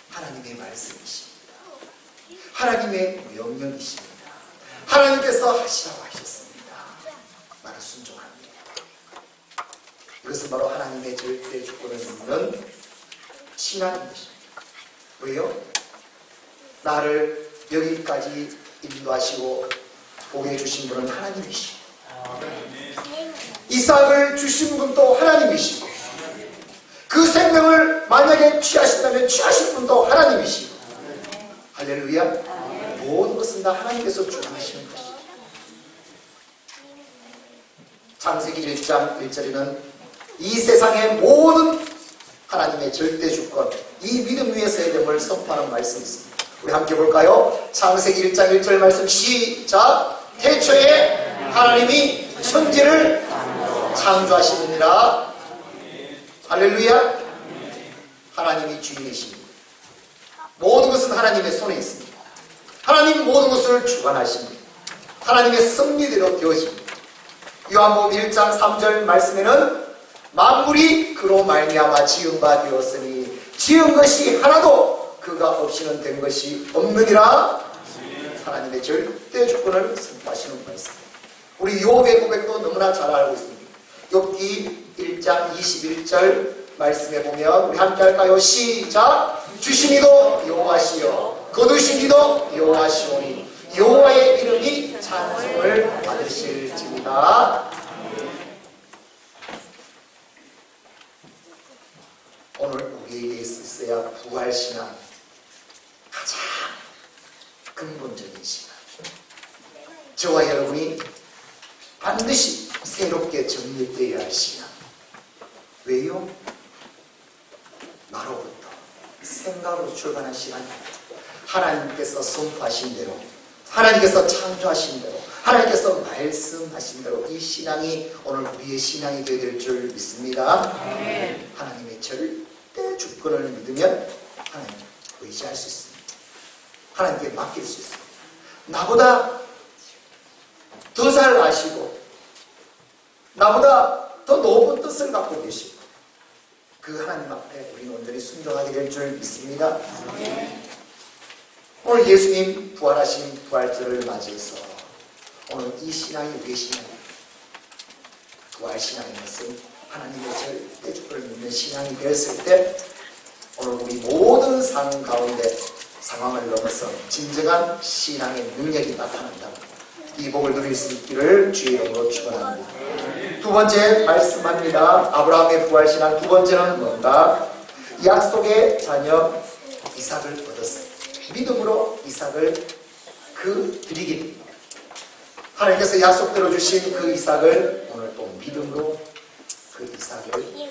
하나님의 말씀이십니다. 하나님의 명령이십니다. 하나님께서 하시라고 하셨습니다. 나는 순종합니다. 이것은 바로 하나님의 절대 주권을 믿는 신앙인 것입니다. 왜요? 나를 여기까지 인도하시고 보게 해주신 분은 하나님이시고 이삭을 주신 분도 하나님이시고 그 생명을 만약에 취하신다면 취하신 분도 하나님이시고 할렐루야. 모든 것은 다 하나님께서 주관하시는 것이죠. 창세기 1장 1절에는 이 세상의 모든 하나님의 절대 주권, 이 믿음 위에 서야 됨을 선포하는 말씀이 있습니다. 우리 함께 볼까요? 창세기 1장 1절 말씀 시작. 태초에 하나님이 천지를 창조하시느니라. 할렐루야. 하나님이 주인이십니다. 모든 것은 하나님의 손에 있습니다. 하나님 모든 것을 주관하십니다. 하나님의 섭리대로 되어집니다. 요한복음 1장 3절 말씀에는 만물이 그로 말미암아 지은 바 되었으니 지은 것이 하나도 그가 없이는 된 것이 없느니라. 하나님의 절대 주권을 선포하시는 말씀. 우리 욥의 고백도 너무나 잘 알고 있습니다. 욥기 1장 21절 말씀에 보면 우리 함께 할까요? 시작. 주시니도 여호와시요 거두시니도 여호와시오니 여호와의 이름이 찬송을 받으실지니라. 오늘 우리에게 있어야 부활 신앙, 가장 근본적인 신앙. 저와 여러분이 반드시 새롭게 정립되어야 할 신앙. 왜요? 나로부터 생각으로 출발한 신앙입니다. 하나님께서 선포하신 대로, 하나님께서 창조하신 대로, 하나님께서 말씀하신 대로 이 신앙이 오늘 우리의 신앙이 되어야 될 줄 믿습니다. 하나님의 절대 주권을 믿으면 하나님 의지할 수 있습니다. 하나님께 맡길 수 있습니다. 나보다 더 잘 아시고 나보다 더 높은 뜻을 갖고 계시고 그 하나님 앞에 우리는 온전히 순종하게 될 줄 믿습니다. 오늘 예수님 부활하신 부활절을 맞이해서 오늘 이 신앙이 우리의 신앙입니다. 부활신앙인 것은 하나님의 절대 주권을 믿는 신앙이 되었을 때 오늘 우리 모든 상황 가운데 상황을 넘어서 진정한 신앙의 능력이 나타난다. 이 복을 누릴 수 있기를 주의 이름으로 축원합니다. 두 번째 말씀합니다. 아브라함의 부활신앙 두 번째는 뭔가? 약속의 자녀 이삭을 얻었어요. 믿음으로 이삭을 드리게 됩니다. 하나님께서 약속대로 주신 그 이삭을 오늘 또 믿음으로 그 이삭을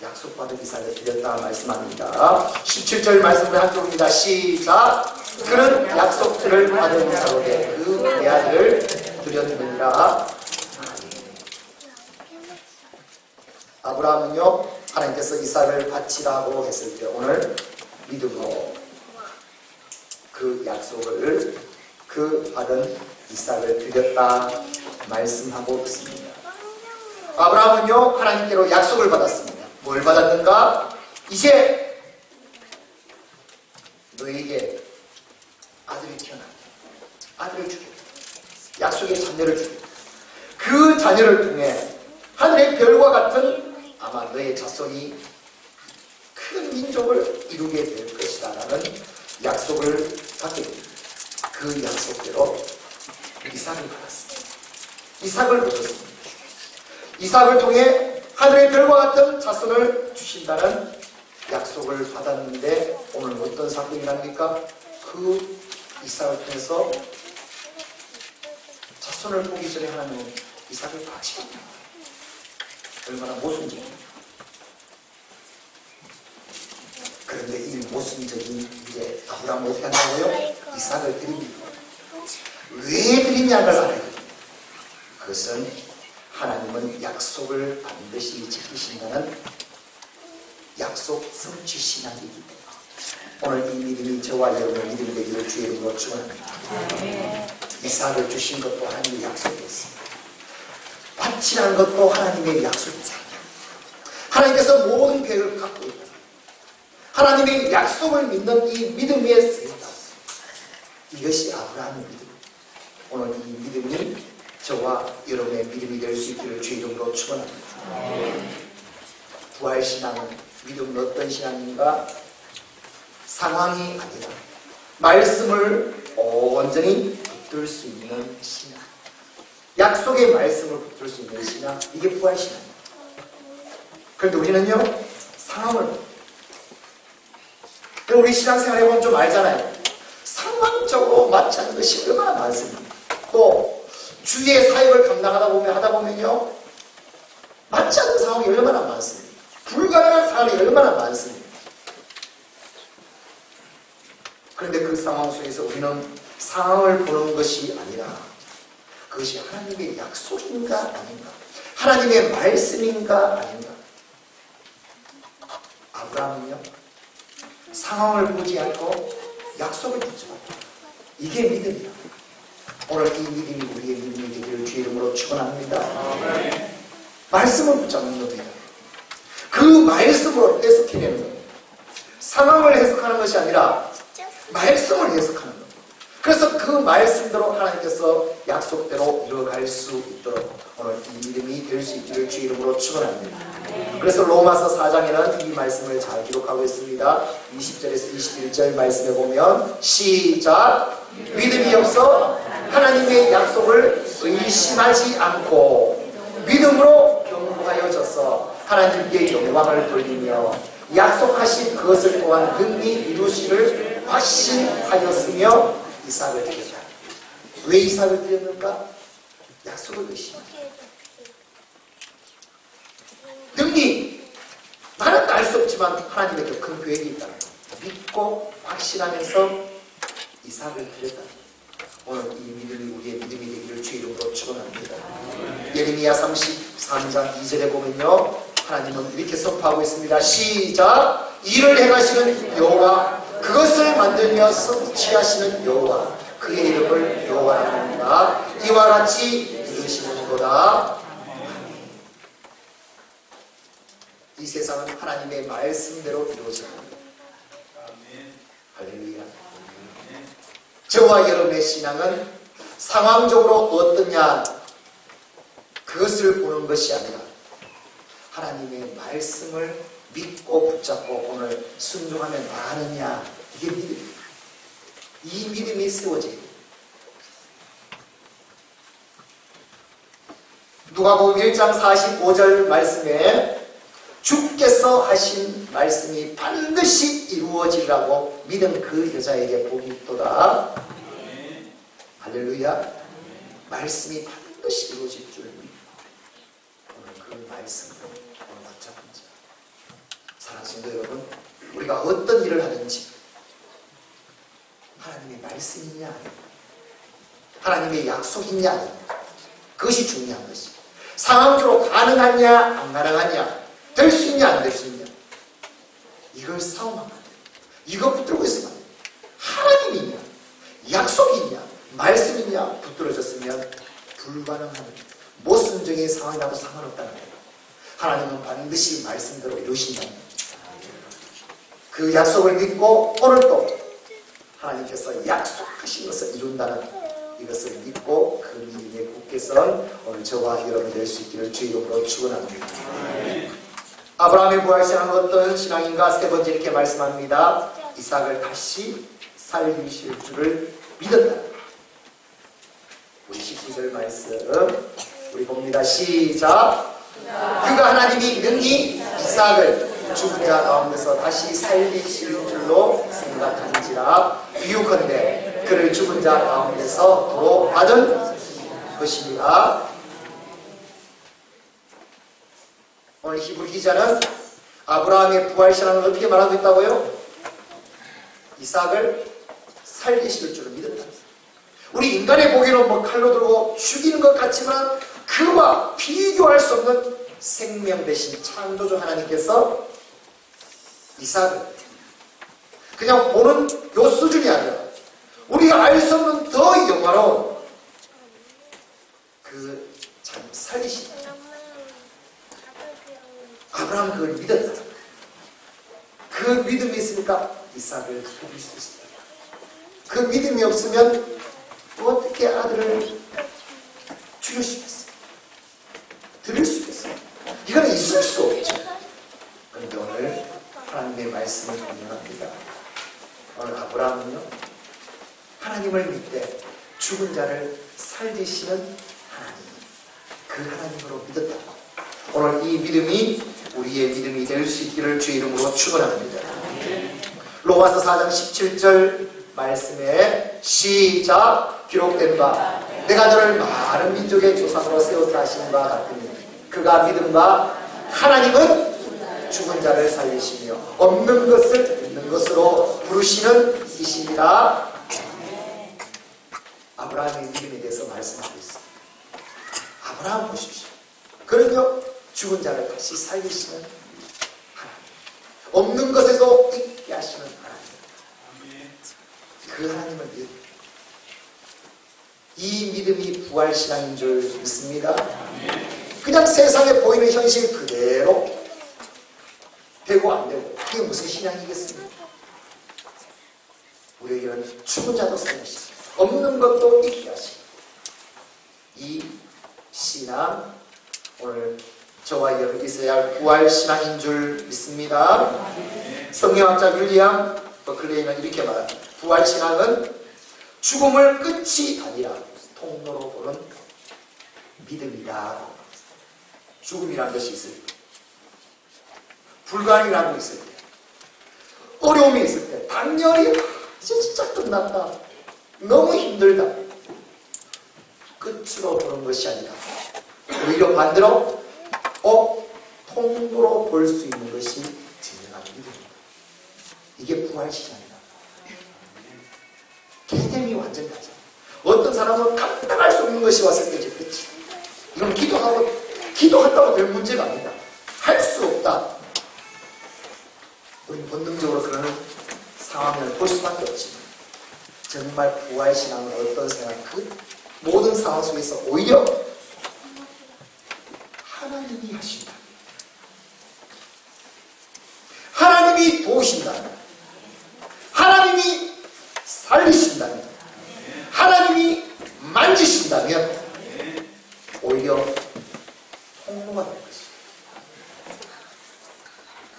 약속받은 이삭을 드렸다 말씀합니다. 17절 말씀을 한쪽입니다. 시작. 그는 약속들을 받은 자로되 그 내 아들을 드렸느니라. 아브라함은요 하나님께서 이삭을 바치라고 했을 때 오늘 믿음으로 그 약속을 받은 이삭을 드렸다 말씀하고 있습니다. 아브라함은요 하나님께로 약속을 받았습니다. 뭘 받았는가? 이제 너에게 아들이 태어난다. 아들을 주겠다. 약속의 자녀를 주겠다. 그 자녀를 통해 하늘의 별과 같은 아마 너의 자손이 큰 민족을 이루게 될 것이다 라는 약속을 받게 됩니다. 그 약속대로 이삭을 받았습니다. 이삭을 얻었습니다. 이삭을 통해 하늘의 별과 같은 자손을 주신다는 약속을 받았는데 오늘 어떤 사건이 납니까? 그 이삭을 통해서 자손을 보기 전에 하나님은 이삭을 바치겠다. 얼마나 모순적입니다. 그런데 이 모순적인 이제 아브라함은 어떻게 한다고요? 이삭을 드립니다. 왜 드리냐를 알아야 됩니다. 그것은 하나님은 약속을 반드시 지키신다는 약속 성취 신앙이기 때문에 오늘 이 믿음이 저와 여러분의 믿음이 되기를 주의 이름으로 축원합니다. 이삭을 주신 것도 하나님의 약속이었습니다. 바치라는 것도 하나님의 약속이잖아요. 하나님께서 모든 계획을 갖고 있다. 하나님의 약속을 믿는 이 믿음의 세다. 이것이 아브라함의 믿음. 오늘 이 믿음이 저와 여러분의 믿음이 될 수 있기를 주의 이름으로 축원합니다. 부활신앙은 믿음은 어떤 신앙인가? 상황이 아니라 말씀을 온전히 붙들 수 있는 신앙. 약속의 말씀을 붙들 수 있는 신앙. 이게 부활신앙입니다. 그런데 우리는요 상황을 우리 신앙생활 해보면 좀 알잖아요. 상황적으로 맞지 않는 것이 얼마나 많습니다. 또 주위의 사역을 감당하다 보면요 맞지 않는 상황이 얼마나 많습니다. 불가능한 상황이 얼마나 많습니다. 그런데 그 상황 속에서 우리는 상황을 보는 것이 아니라 그것이 하나님의 약속인가 아닌가, 하나님의 말씀인가 아닌가. 아브라함은요 상황을 보지 않고 약속을 붙잡았다. 이게 믿음이다. 오늘 이 믿음이 우리의 믿음이 되기를 주의 이름으로 축원합니다. 말씀을 붙잡는 겁니다. 그 말씀으로 해석해내는 겁니다. 상황을 해석하는 것이 아니라 말씀을 해석하는 겁니다. 그래서 그 말씀대로 하나님께서 약속대로 이루어갈 수 있도록 오늘 이 믿음이 될 수 있기를 주의 이름으로 축원합니다. 그래서 로마서 4장에는 이 말씀을 잘 기록하고 있습니다. 20절에서 21절 말씀에 보면 시작. 믿음이 없어 하나님의 약속을 의심하지 않고 믿음으로 경고하여져서 하나님께 영광을 돌리며 약속하신 그것을 또한 능히 이루시를 확신하였으며 이삭을 드렸다. 왜 이삭을 드렸는가? 약속을 의심한다. 능히 나는 알 수 없지만 하나님의 더 큰 계획이 있다. 믿고 확신하면서 이삭을 드렸다. 오늘 이 믿음이 우리의 믿음이 되기를 주 이름으로 축원합니다. 예레미야 33장 2절에 보면요, 하나님은 이렇게 선포하고 있습니다. 시작. 일을 행하시는 여호와, 그것을 만들며 성취하시는 여호와, 그의 이름을 여호와라 합니다. 이와 같이 이루시는도다. 이 세상은 하나님의 말씀대로 이루어집니다. 할렐루야. 저와 여러분의 신앙은 상황적으로 어떠냐, 그것을 보는 것이 아니라 하나님의 말씀을 믿고 붙잡고 오늘 순종하면 나느냐, 이게 믿음입니다. 이 믿음이 세워져야 돼요. 누가복음 1장 45절 말씀에 주께서 하신 말씀이 반드시 이루어지리라고 믿은 그 여자에게 복이 있도다. 할렐루야. 말씀이 반드시 이루어질 줄 믿고 오늘 그 말씀을 오늘 붙잡은 자. 사랑하는 성도 여러분, 우리가 어떤 일을 하든지 하나님의 말씀이냐, 하나님의 약속이냐, 그것이 중요한 것이. 상황적으로 가능하냐 안 가능하냐, 될 수 있냐 안 될 수 있냐, 이걸 싸움하면 안 돼요. 이거 붙들고 있으면 안 돼요. 하나님이냐, 약속이냐, 말씀이냐 붙들어졌으면 불가능한 모순적인 상황이 나도 상관없다는 거예요. 하나님은 반드시 말씀대로 이루신다는 거예요. 그 약속을 믿고 오늘도 하나님께서 약속하신 것을 이룬다는 이것을 믿고 그 믿음에 굳게 선 오늘 저와 여러분 될 수 있기를 주 이름으로 축원합니다. 아브라함의 부활신앙은 어떤 신앙인가? 세 번째 이렇게 말씀합니다. 이삭을 다시 살리실 줄을 믿었다. 우리 12절 말씀 우리 봅니다. 시작. 그가 하나님이 능히 이삭을 죽은 자 가운데서 다시 살리실 줄로 생각하는지라 비유컨대 그를 죽은 자 가운데서 도로 받은 것입니다. 오늘 히브리 기자는 아브라함의 부활신앙을 어떻게 말하고 있다고요? 이삭을 살리실 줄을 믿었다. 우리 인간의 보기로는 뭐 칼로 들고 죽이는 것 같지만 그와 비교할 수 없는 생명 대신 창조주 하나님께서 이삭을 그냥 보는 요 수준이 아니라 우리가 알 수 없는 더 영화로운 그 참 살리신 아브라함은 그걸 믿었다. 그 믿음이 있으니까 이삭을 살릴 수 있습니다. 그 믿음이 없으면 어떻게 아들을 죽일 수 있겠어요? 드릴 수 있겠어요? 이거는 있을 수 없죠. 그런데 오늘 하나님의 말씀을 분명합니다. 오늘 아브라함은요, 하나님을 믿되 죽은 자를 살리시는 하나님, 그 하나님으로 믿었다. 오늘 이 믿음이 우리의 믿음이 될 수 있기를 주의 이름으로 축원합니다. 로마서 4장 17절 말씀에 시작. 기록된 바 내가 너를 많은 민족의 조상으로 세웠다 하신 바 같으니 그가 믿은 바 하나님은 죽은 자를 살리시며 없는 것을 있는 것으로 부르시는 이십니다. 아브라함의 믿음에 대해서 말씀하고 있습니다. 아브라함 보십시오. 그런요, 죽은 자를 다시 살리시는 하나님, 없는 것에도 있게 하시는 하나님, 그 하나님을 믿습니다. 이 믿음이 부활신앙인 줄 믿습니다. 그냥 세상에 보이는 현실 그대로 되고 안 되고 그게 무슨 신앙이겠습니까? 우리에게는 죽은 자도 살리시고 없는 것도 있게 하시고 이 신앙 오늘 저와 여러분이 있어야 할 부활신앙인 줄 믿습니다. 성경학자 윌리엄 버클레이는 이렇게 말합니다. 부활신앙은 죽음을 끝이 아니라 통로로 보는 믿음이다. 죽음이라는 것이 있을 때, 불가능이라는 것이 있을 때, 어려움이 있을 때 당연히 진짜 끝났다, 너무 힘들다, 끝으로 보는 것이 아니라 오히려 반대로 통로로 볼 수 있는 것이 진정한 믿음입니다. 이게 부활시장이다. 개념이 완전 다르죠. 어떤 사람은 감당할 수 없는 것이 왔을 때 그렇지, 이건 기도한다고 될 문제가 아니다. 할 수 없다. 우리는 본능적으로 그런 상황을 볼 수밖에 없지만 정말 부활신앙은 어떤 생각, 그 모든 상황 속에서 오히려 하나님이 하신다, 하나님이 도우신다면, 하나님이 살리신다면, 하나님이 만지신다면 오히려 통로가 될 것입니다.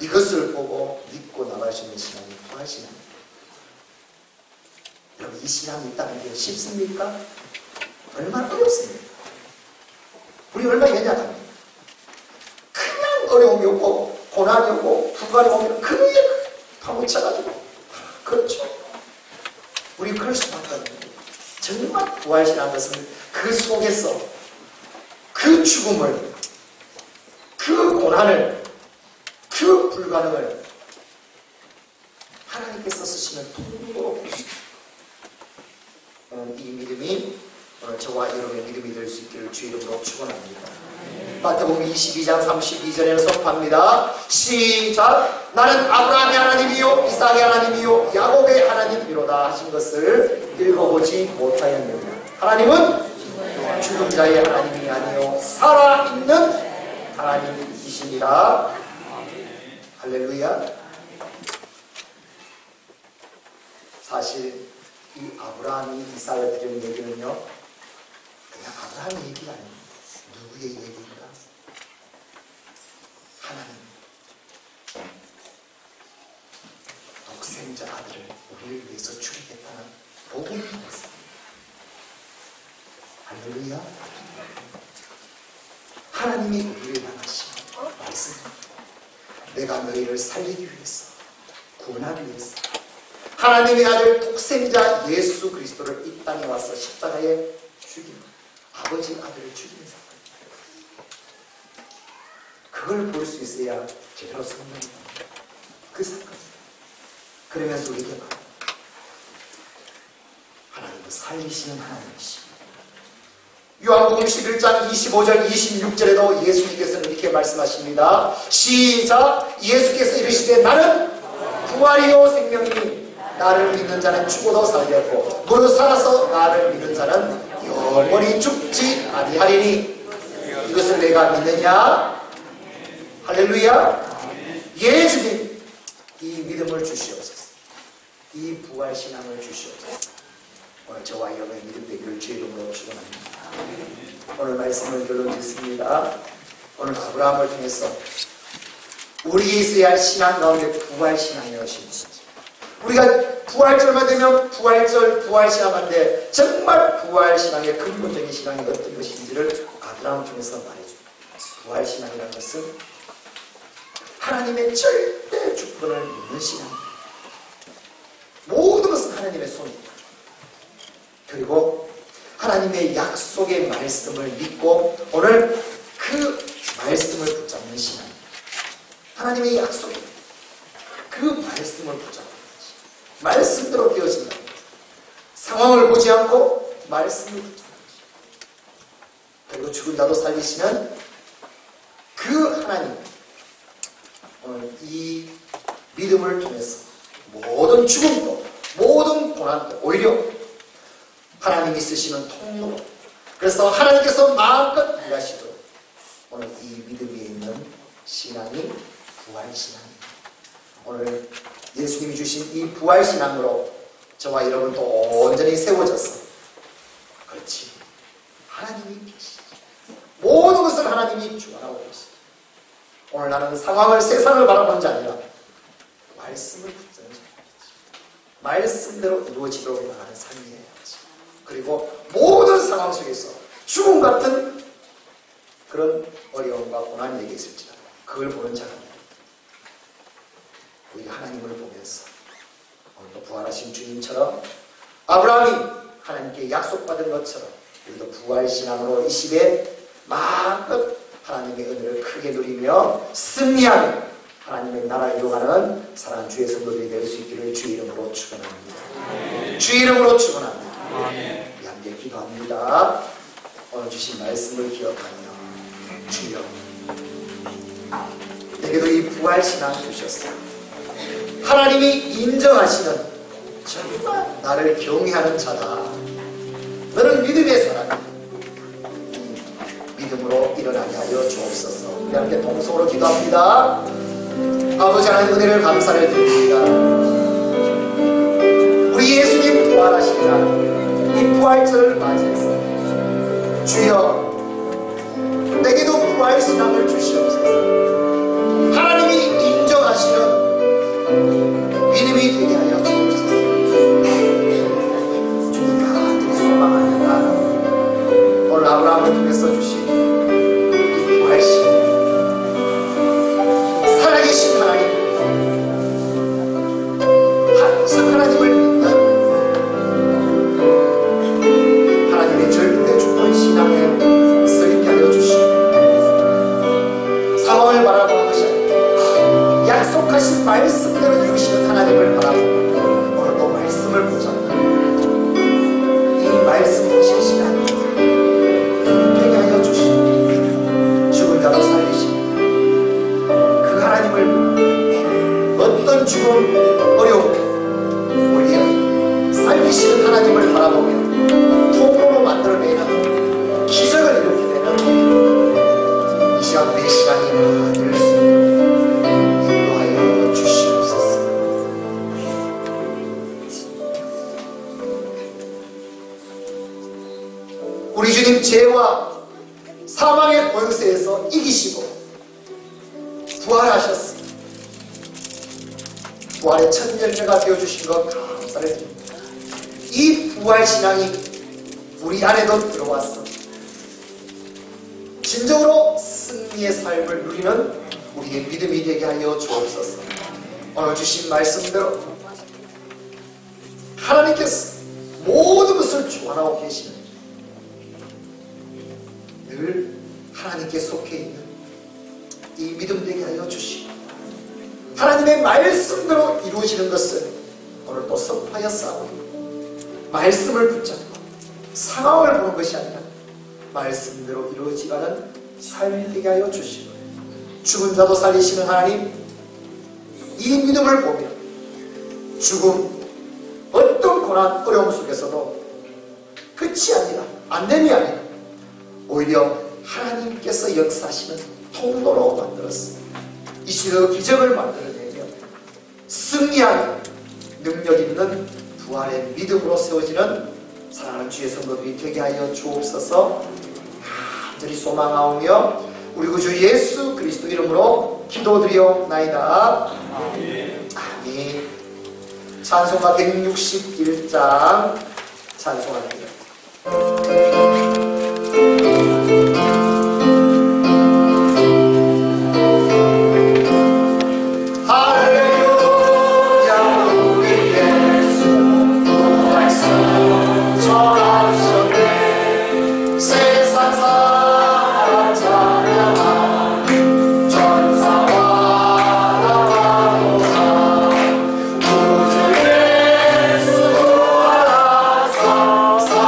이것을 보고 믿고 나갈 수 있는 신앙이 부활신앙입니다. 여러분, 이 신앙이 있다는 게 쉽습니까? 얼마나 어렵습니까? 우리 얼마나 연약합니까? 그냥 어려움이 오고 고난이 오고 불가이 오면 그 위에 파묻혀가지고, 그렇죠. 우리 그럴 수밖에 없는 거예요. 정말 부활신앙 것은 그 속에서 그 죽음을, 그 고난을, 그 불가능을 하나님께서 쓰시는 통로로 볼 수 있습니다. 오늘 이 믿음이 오늘 저와 여러분의 믿음이 될 수 있기를 주 이름으로 축원합니다. 마태복음 22장 32절에는 선포합니다. 시작. 나는 아브라함의 하나님이요 이삭의 하나님이요 야곱의 하나님이로다 하신 것을 읽어보지 못하였느냐. 하나님은 죽은 자의 하나님이 아니요 살아있는 하나님이시니라. 할렐루야. 사실 이 아브라함이 이삭을 드리는 얘기는요, 그냥 아브라함의 얘기가 아닙니다. 누구의 얘기인가? 하나님 독생자 아들을 우리를 위해서 죽이겠다는 복음이 있습니다. 할렐루야. 하나님이 우리를 향하신 말씀입니다. 내가 너희를 살리기 위해서, 구원하기 위해서 하나님의 아들 독생자 예수 그리스도를 이 땅에 와서 십자가에 죽인, 아버지 아들을 죽이는 사건, 그걸 볼 수 있어야 제대로 성령이 나옵니다. 그 사건. 그러면서 우리에게 말합니다. 하나님은 살리시는 하나님이십니다. 요한복음 11장 25절 26절에도 예수님께서는 이렇게 말씀하십니다. 시작. 예수께서 이르시되 나는 부활이요 생명이니 나를 믿는 자는 죽어도 살겠고 무릇 살아서 나를 믿는 자는 영원히 죽지 아니하리니. 이것을 내가 믿느냐? 할렐루야. 예수님 이 믿음을 주시옵소서. 이 부활신앙을 주시옵소서. 오늘 저와 여러분의 믿음 되기를 주의 이름으로 축원합니다. 오늘 말씀을 결론짓습니다. 오늘 아브라함을 통해서 우리에게 있어야 할 신앙 가운데 부활신앙이었습니다. 우리가 부활절만 되면 부활절, 부활신앙인데 정말 부활신앙의 근본적인 신앙이 어떤 것인지를 아브라함을 통해서 말해줍니다. 부활신앙이라는 것은 하나님의 절대 주권을 믿는 신앙입니다. 모든 것은 하나님의 손입니다. 그리고 하나님의 약속의 말씀을 믿고 오늘 그 말씀을 붙잡는 신앙입니다. 하나님의 약속입니다. 그 말씀을 붙잡는 것이 말씀대로 되어진다. 상황을 보지 않고 말씀을 붙잡는 것이. 그리고 죽은 자도 살리시는 그 하나님, 오늘 이 믿음을 통해서 모든 죽음도 모든 고난도 오히려 하나님이 쓰시는 통로로, 그래서 하나님께서 마음껏 일하시도록 오늘 이 믿음 위에 있는 신앙이 부활신앙입니다. 오늘 예수님이 주신 이 부활신앙으로 저와 여러분도 온전히 세워져서, 그렇지, 하나님이 계시죠. 모든 것을 하나님이 주관하고 계시죠. 오늘 나는 상황을, 세상을 바라보는 자 아니라 말씀을 붙드는 자입니다. 말씀대로 이루어지도록 나가는 삶이에요. 그리고 모든 상황 속에서 죽음 같은 그런 어려움과 고난이 내게 있을지라도 그걸 보는 자가 우리 하나님을 보면서 부활하신 주님처럼 아브라함이 하나님께 약속받은 것처럼 우리도 부활신앙으로 이 시대에 마음껏 하나님의 은혜를 크게 누리며 승리하며 하나님의 나라를 이루어가는 사랑하는 주의 성도들이 될 수 있기를 주의 이름으로 축원합니다. 주의 이름으로 축원합니다. 우리 함께 기도합니다. 오늘 주신 말씀을 기억하며 주여 내게도 이 부활신앙 주셨어. 하나님이 인정하시는 정말 나를 경외하는 자다. 너는 믿음의 사람이다. 믿음으로 일어나게 하여 주옵소서. 우리 함께 동성으로 기도합니다. 아버지 하나님 은혜를 감사를 드립니다. 우리 예수님 부활하신 날, 이 부활절을 맞이해서 주여 내게도 부활신앙을 주시옵소서. 하나님이 인정하시는 믿음이 되게 하여 주옵소서. 주님 간절히 소망하였다. 오늘 아브라함을 통해서 주신 이 부활신 살아계신 하나님, 항상 하나님을 믿는 하나님의 절대 주권 신앙에 서 있게 하여 주시고 상황을 바라보는 것이 아니라 약속하신 말씀대로 이루시는 하나님을 바라보고 오늘도 말씀을 붙잡고 이 말씀 보신 시간 되게 하여 주시고 죽은 자도 살리시고 그 하나님을 어떤 죽음 어려움 우리의 살리시는 하나님을 바라보며 통로로 만들어내는 기적을 이루게 되는 이 시간 내 시간이 될 수 있도록 인도하여 주시옵소서. 우리 주님 죄와 사망의 권세에서 이기시고 부활하셨습니다. 부활의 첫 열매가 되어주신 것 감사를 드립니다. 이 부활신앙이 우리 안에도 들어와서 진정으로 승리의 삶을 누리는 우리의 믿음이 되게 하여 주옵소서. 오늘 주신 말씀대로 하나님께서 모든 것을 주관하고 계시는 늘 하나님께 속해 있는 이 믿음 되게 하여 주시고 하나님의 말씀대로 이루어지는 것을 오늘 또 선포하여 싸우고 말씀을 붙잡고 상황을 보는 것이 아니라 말씀대로 이루어지가는 삶이 되게 하여 주시고 죽은 자도 살리시는 하나님, 이 믿음을 보며 죽음 어떤 고난 어려움 속에서도 끝이 아니라 안됨이 아니라 오히려 하나님께서 역사하시는 통로로 만들었습니다. 이 시대로 기적을 만들어내며 승리하는 능력 있는 부활의 믿음으로 세워지는 사랑하는 주의 성도들이 되게 하여 주옵소서. 간절히 소망하오며 우리 구주 예수 그리스도 이름으로 기도드리옵나이다. 아멘. 찬송가 161장 찬송합니다. 사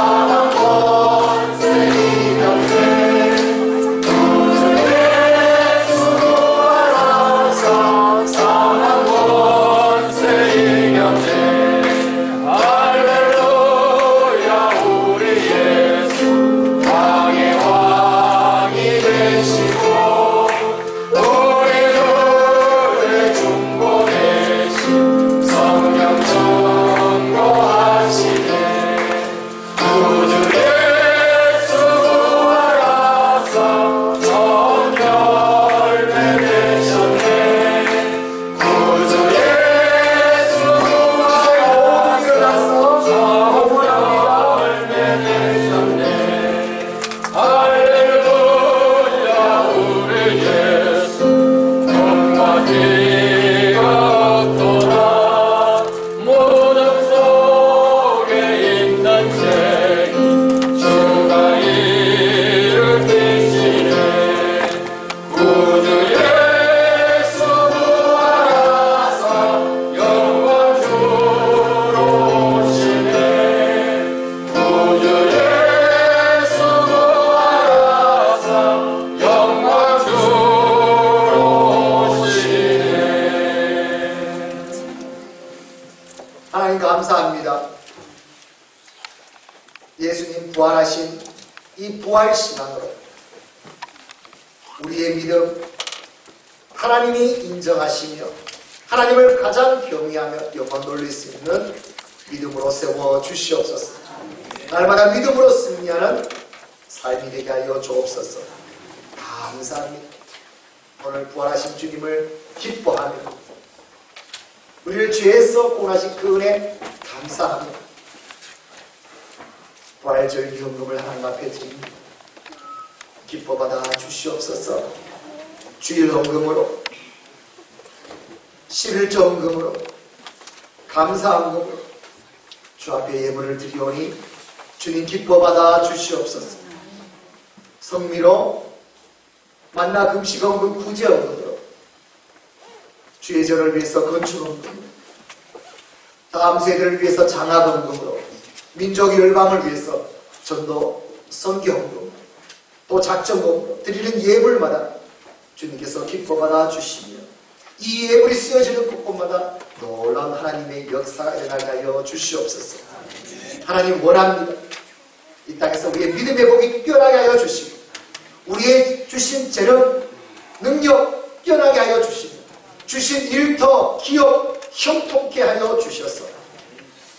부활하신 이 부활신앙으로 우리의 믿음, 하나님이 인정하시며 하나님을 가장 경외하며 영원 돌릴 수 있는 믿음으로 세워 주시옵소서. 날마다 믿음으로 승리하는 삶이 되게 하여 주옵소서. 감사합니다. 오늘 부활하신 주님을 기뻐하며 우리를 죄에서 구원하신 그 은혜 감사하며 부활절 기금을 하나님 앞에 드립니다. 기뻐받아 주시옵소서. 주일 헌금으로, 11조 헌금으로, 감사헌금으로 주 앞에 예물을 드리오니 주님 기뻐받아 주시옵소서. 성미로 만나 금식 헌금, 구제 헌금으로 주의 절을 위해서 건축 헌금, 다음 세대를 위해서 장학 헌금으로, 민족 열방을 위해서 전도 선교 헌금, 또 작정금으로 드리는 예물마다 주님께서 기뻐받아 주시며 이 예물이 쓰여지는 곳곳마다 놀라운 하나님의 역사가 일어나게 하여 주시옵소서. 하나님 원합니다. 이 땅에서 우리의 믿음의 복이 뛰어나게 하여 주시고 우리의 주신 재능, 능력 뛰어나게 하여 주시며 주신 일터, 기업 형통케 하여 주셔서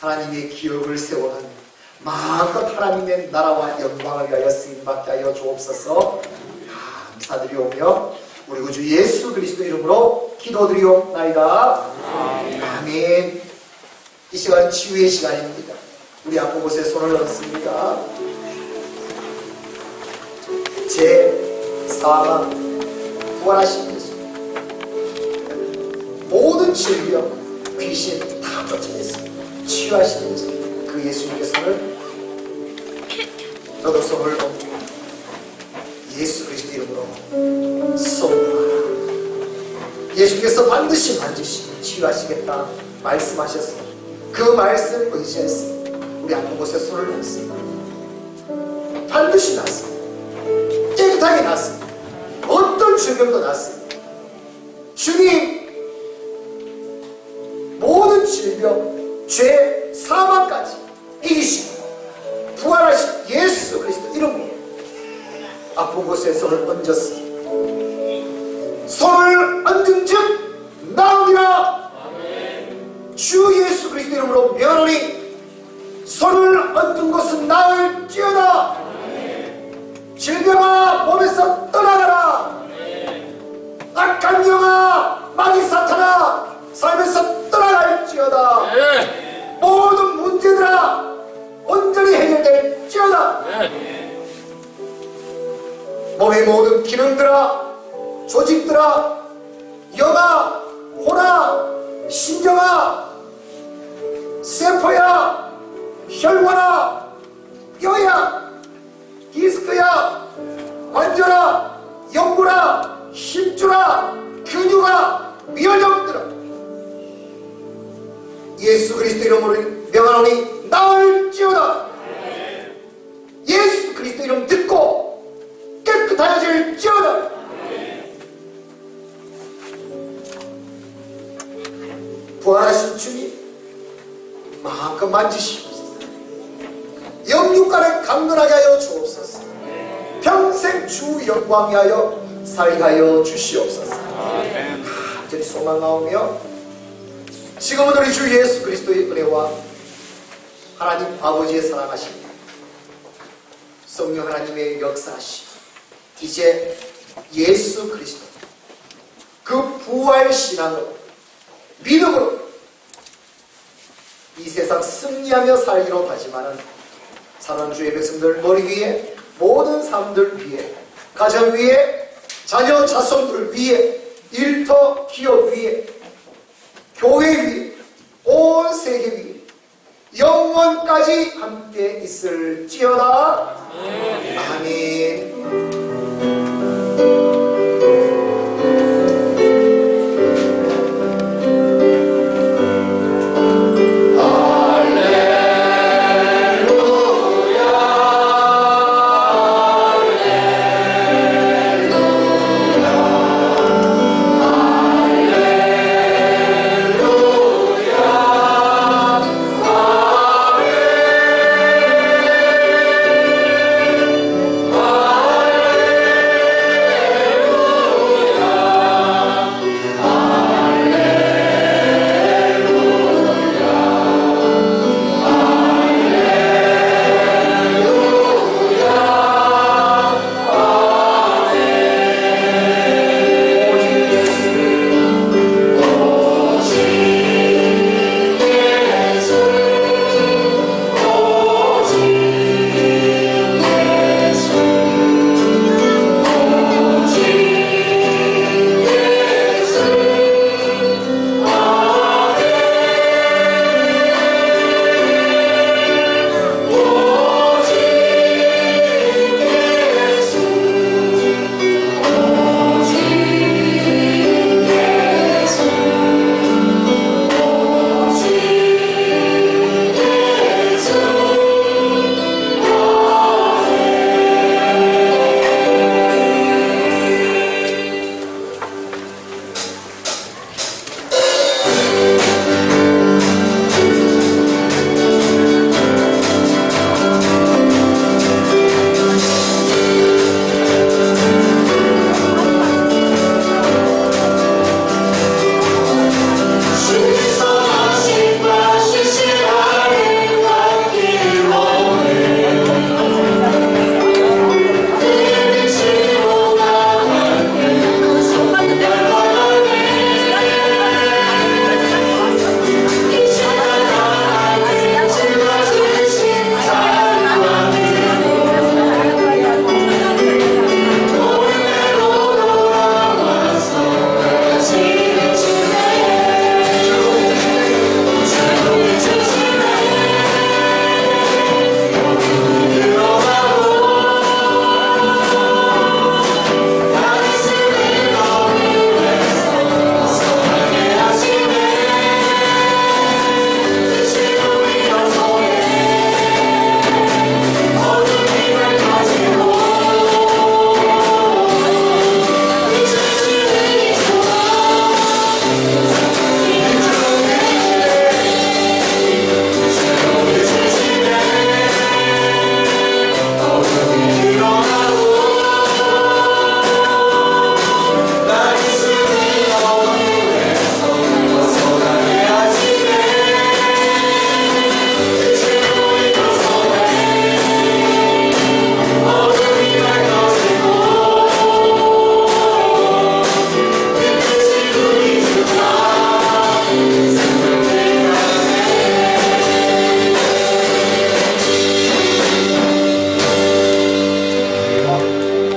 하나님의 기업을 세워가며 마음껏 하나님의 나라와 영광을 위하여 쓰임받게 하여 주옵소서. 감사드리오며 우리 구주 예수 그리스도 이름으로 기도드리옵나이다. 아멘. 이 시간 치유의 시간입니다. 우리 아픈 곳에 손을 얹습니다. 제 사망 부활하신 예수, 모든 질병, 귀신 다 쫓아냈습니다. 치유하신 예수, 그 예수님의 손을 너도 손을 얹고 예수 그리스도 이름으로 선포하라. 예수께서 반드시 만지시고 치유하시겠다 말씀하셨어. 그 말씀 의지해서 우리 아픈 곳에 손을 얹습니다. 반드시 낫습니다. 깨끗하게 낫습니다. 어떤 질병도 낫습니다. 주님, 모든 질병, 죄, 사망까지 이기시고 부활하신 예수 그리스도 이름으로 아픈 곳에 손을 얹었습니다. 손을 얹은 즉 나으리라. 주 예수 그리스도 이름으로 명하노니 손을 얹은 곳은 나을지어다. 질병아 몸에서 떠나가라. 악한 영아 마귀 사탄아 삶에서 떠나갈지어다. 모든 문제들아 온전히 해결될지어다. 몸의 모든 기능들아, 조직들아, 영아, 호나, 신경아, 세포야, 혈관아, 뼈야, 디스크야, 관절아, 연골아, 힘줄아, 근육아, 미혈정들아 예수 그리스도 이름으로 명하노니 나을지어다. 예수 그리스도 이름 듣고 깨끗하여질지어다. 부활하신 주님 마음껏 만지시옵소서. 영육간에 강건하게 하여 주옵소서. 평생 주 영광 위하여 살게 하여 주시옵소서. 간절히 소망하오며 지금은 우리 주 예수 그리스도의 은혜와 하나님 아버지의 사랑하심, 성령 하나님의 역사하심, 이제 예수 그리스도 그 부활 신앙으로 믿음으로 이 세상 승리하며 살기로 다짐하는 사랑주의 백성들 머리 위에, 모든 사람들 위에, 가정 위에, 자녀 자손들 위에, 일터 기업 위에, 교회 위에, 온 세계 위에 영원까지 함께 있을지어다. 아멘.